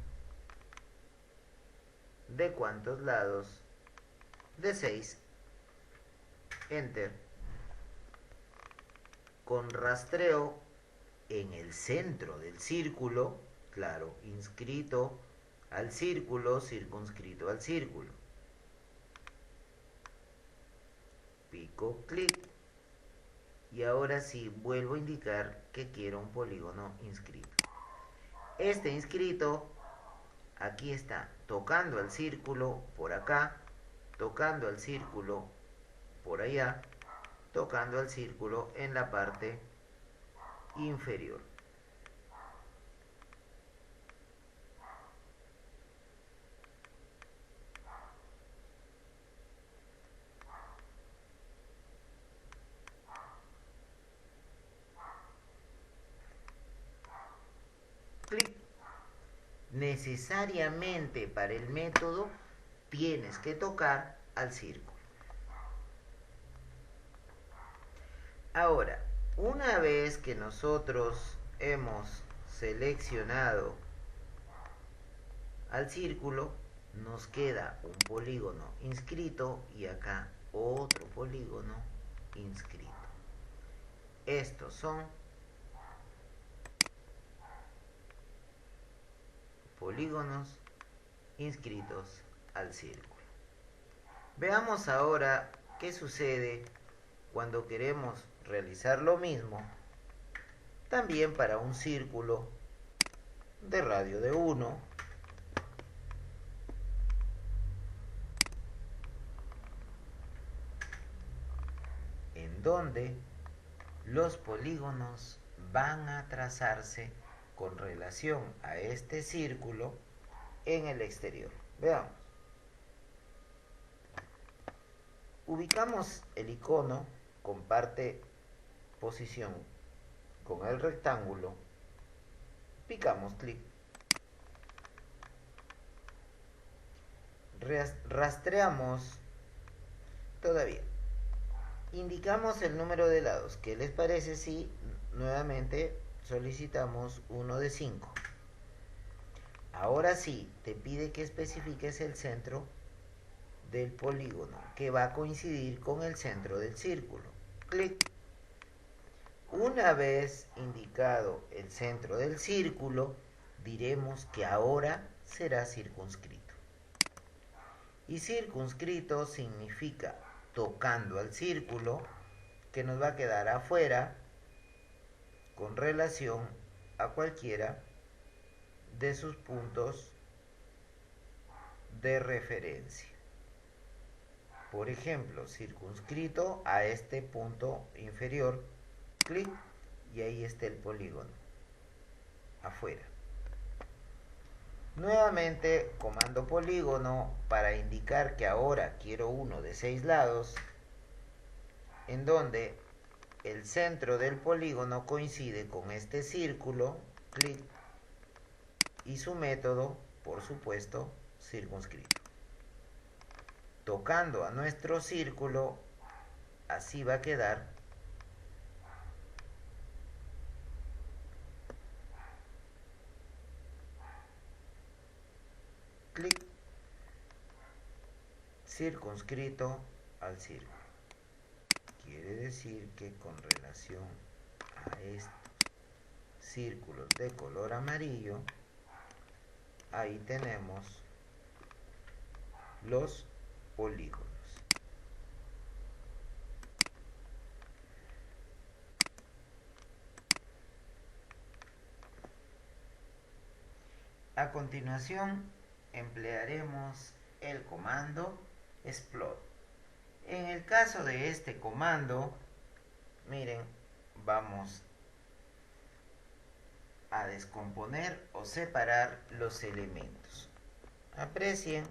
de cuántos lados, de 6, enter, con rastreo en el centro del círculo, claro, inscrito al círculo, circunscrito al círculo. Pico clic y ahora sí vuelvo a indicar que quiero un polígono inscrito. Este inscrito aquí está tocando al círculo por acá, tocando al círculo por allá, tocando al círculo en la parte inferior. Clic. Necesariamente para el método tienes que tocar al círculo. Ahora, una vez que nosotros hemos seleccionado al círculo, nos queda un polígono inscrito y acá otro polígono inscrito. Estos son polígonos inscritos al círculo. Veamos ahora qué sucede cuando queremos realizar lo mismo también para un círculo de radio de 1, en donde los polígonos van a trazarse con relación a este círculo en el exterior. Veamos. Ubicamos el icono, comparte posición con el rectángulo, picamos clic, rastreamos todavía, indicamos el número de lados. ¿Qué les parece si nuevamente solicitamos uno de 5? Ahora sí, te pide que especifiques el centro del polígono, que va a coincidir con el centro del círculo. Clic. Una vez indicado el centro del círculo, diremos que ahora será circunscrito. Y circunscrito significa tocando al círculo, que nos va a quedar afuera con relación a cualquiera de sus puntos de referencia. Por ejemplo, circunscrito a este punto inferior, clic, y ahí está el polígono, afuera. Nuevamente, comando polígono para indicar que ahora quiero uno de 6 lados, en donde el centro del polígono coincide con este círculo, clic, y su método, por supuesto, circunscrito. Tocando a nuestro círculo, así va a quedar. Clic, circunscrito al círculo. Quiere decir que con relación a estos círculos de color amarillo, ahí tenemos los polígonos. A continuación, emplearemos el comando explode. En el caso de este comando, miren, vamos a descomponer o separar los elementos. Aprecien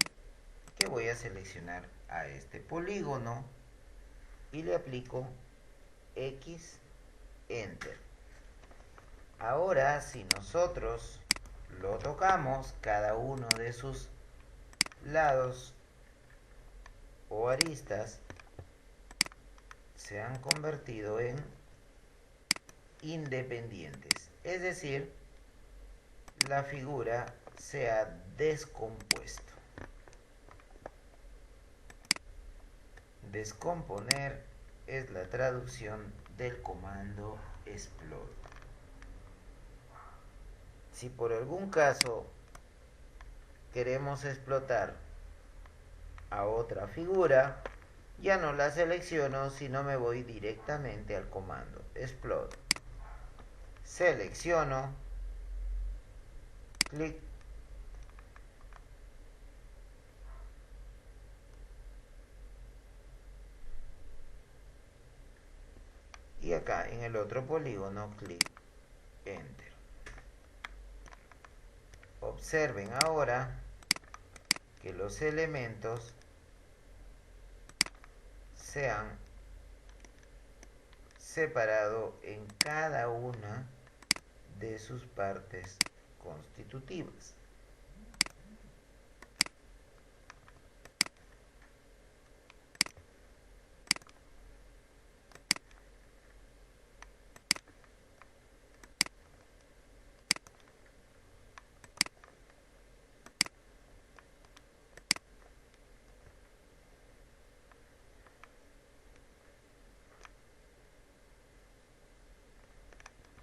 que voy a seleccionar a este polígono y le aplico X, Enter. Ahora, si nosotros lo tocamos, cada uno de sus lados o aristas se han convertido en independientes, es decir, la figura se ha descompuesto. Descomponer es la traducción del comando explode. Si por algún caso queremos explotar a otra figura, ya no la selecciono, sino me voy directamente al comando explode. Selecciono, clic, y acá en el otro polígono, clic, Enter. Observen ahora que los elementos se han separado en cada una de sus partes constitutivas.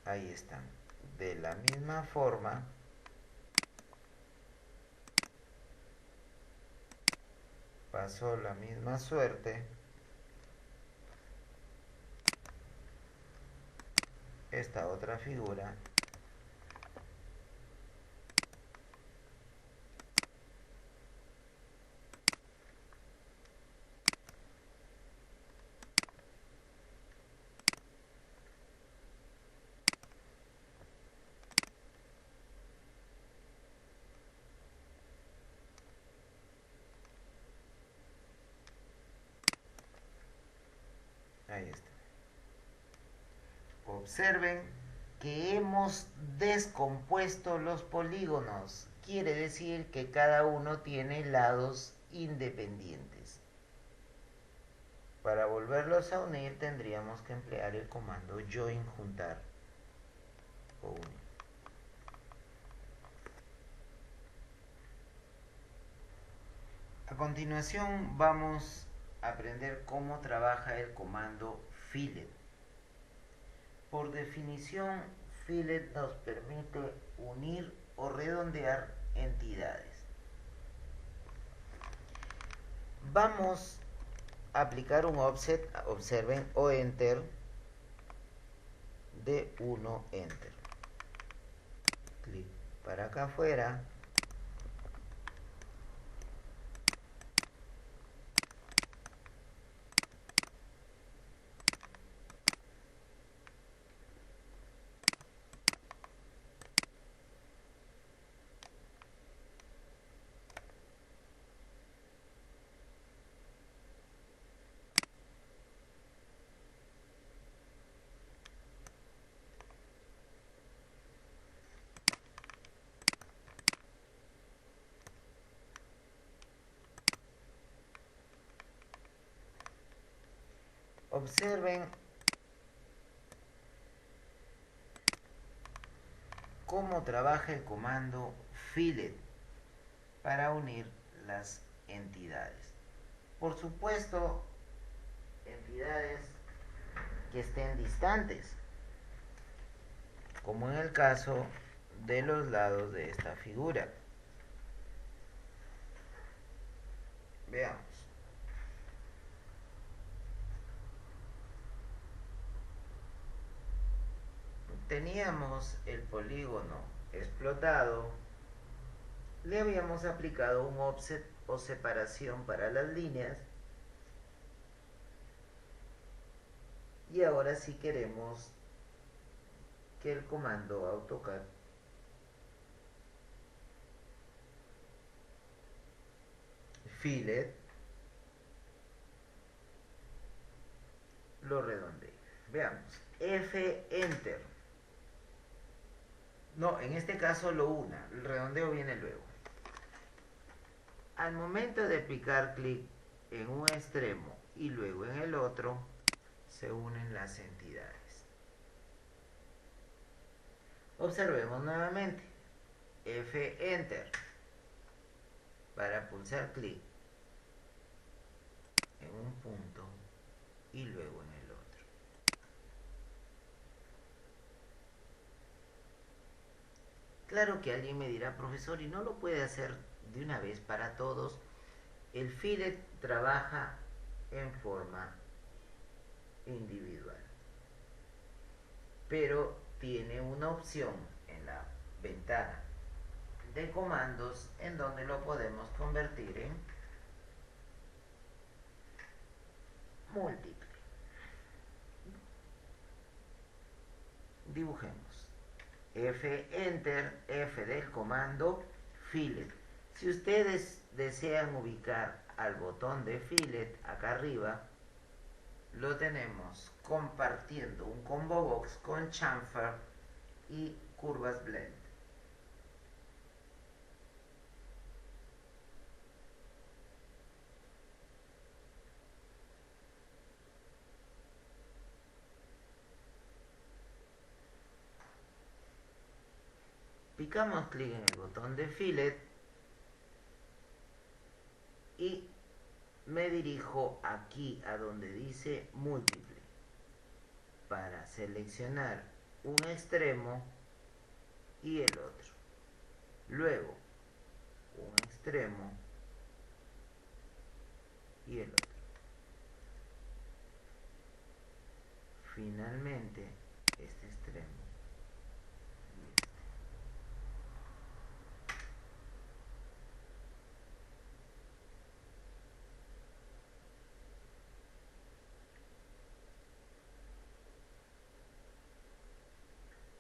Ahí están. De la misma forma, pasó la misma suerte. Esta otra figura ahí está. Observen que hemos descompuesto los polígonos. Quiere decir que cada uno tiene lados independientes. Para volverlos a unir tendríamos que emplear el comando join, juntar o unir. A continuación vamos a aprender cómo trabaja el comando fillet. Por definición, fillet nos permite unir o redondear entidades. Vamos a aplicar un offset, observen, o enter de 1 enter. Clic para acá afuera. Observen cómo trabaja el comando fillet para unir las entidades. Por supuesto, entidades que estén distantes, como en el caso de los lados de esta figura. Veamos. Teníamos el polígono explotado, le habíamos aplicado un offset o separación para las líneas, y ahora sí queremos que el comando AutoCAD fillet lo redondee. Veamos, F enter. No, en este caso lo una, el redondeo viene luego. Al momento de aplicar clic en un extremo y luego en el otro, se unen las entidades. Observemos nuevamente, F enter para pulsar clic en un punto y luego en el otro. Claro que alguien me dirá, profesor, ¿y no lo puede hacer de una vez para todos? El fillet trabaja en forma individual, pero tiene una opción en la ventana de comandos en donde lo podemos convertir en múltiple. Dibujemos. F enter, F del comando fillet. Si ustedes desean ubicar al botón de fillet acá arriba, lo tenemos compartiendo un combo box con chamfer y curvas blend. Picamos clic en el botón de fillet y me dirijo aquí a donde dice múltiple para seleccionar un extremo y el otro. Luego un extremo y el otro. Finalmente, este extremo y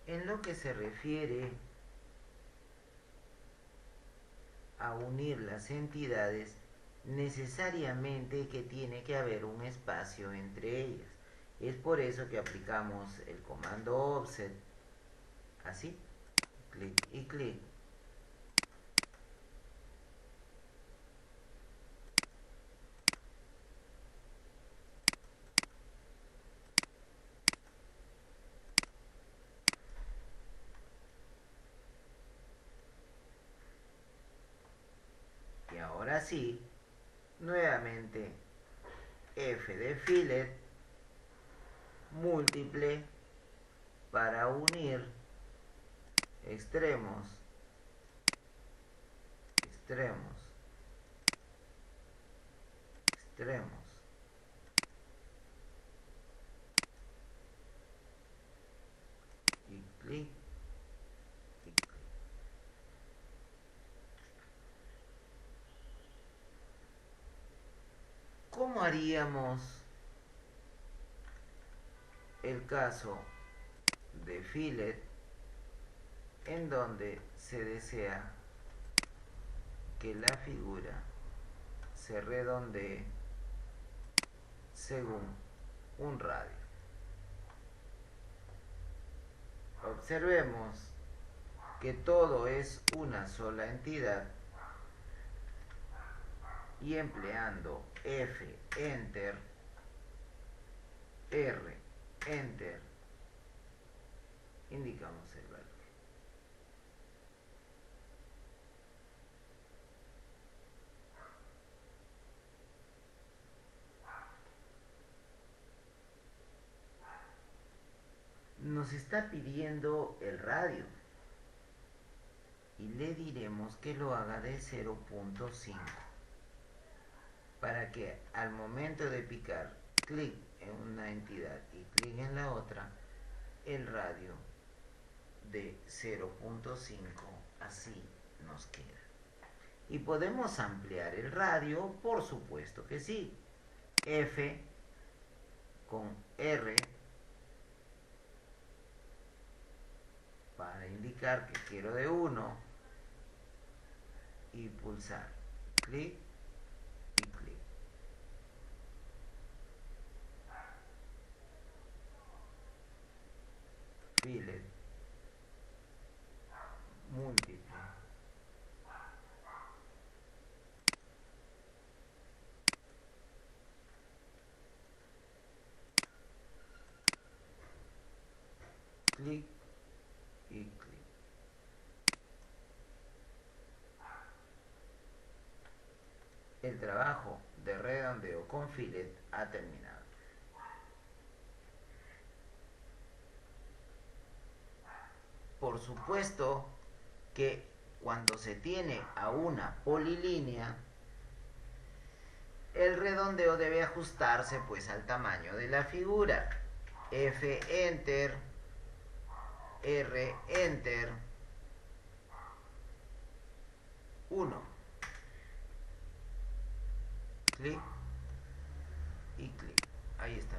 este. En lo que se refiere a unir las entidades, necesariamente que tiene que haber un espacio entre ellas. Es por eso que aplicamos el comando offset, así, clic y clic. Y ahora sí, nuevamente F de fillet múltiple para unir extremos, extremos, extremos. Y clic y clic. ¿Cómo haríamos el caso de fillet en donde se desea que la figura se redondee según un radio? Observemos que todo es una sola entidad y empleando F, Enter, R, Enter, indicamos el valor. Nos está pidiendo el radio y le diremos que lo haga de 0.5 para que al momento de picar clic en una entidad y clic en la otra, el radio de 0.5 así nos queda. ¿Y podemos ampliar el radio? Por supuesto que sí. F con R para indicar que quiero de 1 y pulsar clic y clic. Fillet múltiple. Clic y clic. El trabajo de redondeo con fillet ha terminado. Por supuesto que cuando se tiene a una polilínea, el redondeo debe ajustarse pues al tamaño de la figura. F, Enter, R, Enter, 1. Clic y clic. Ahí está.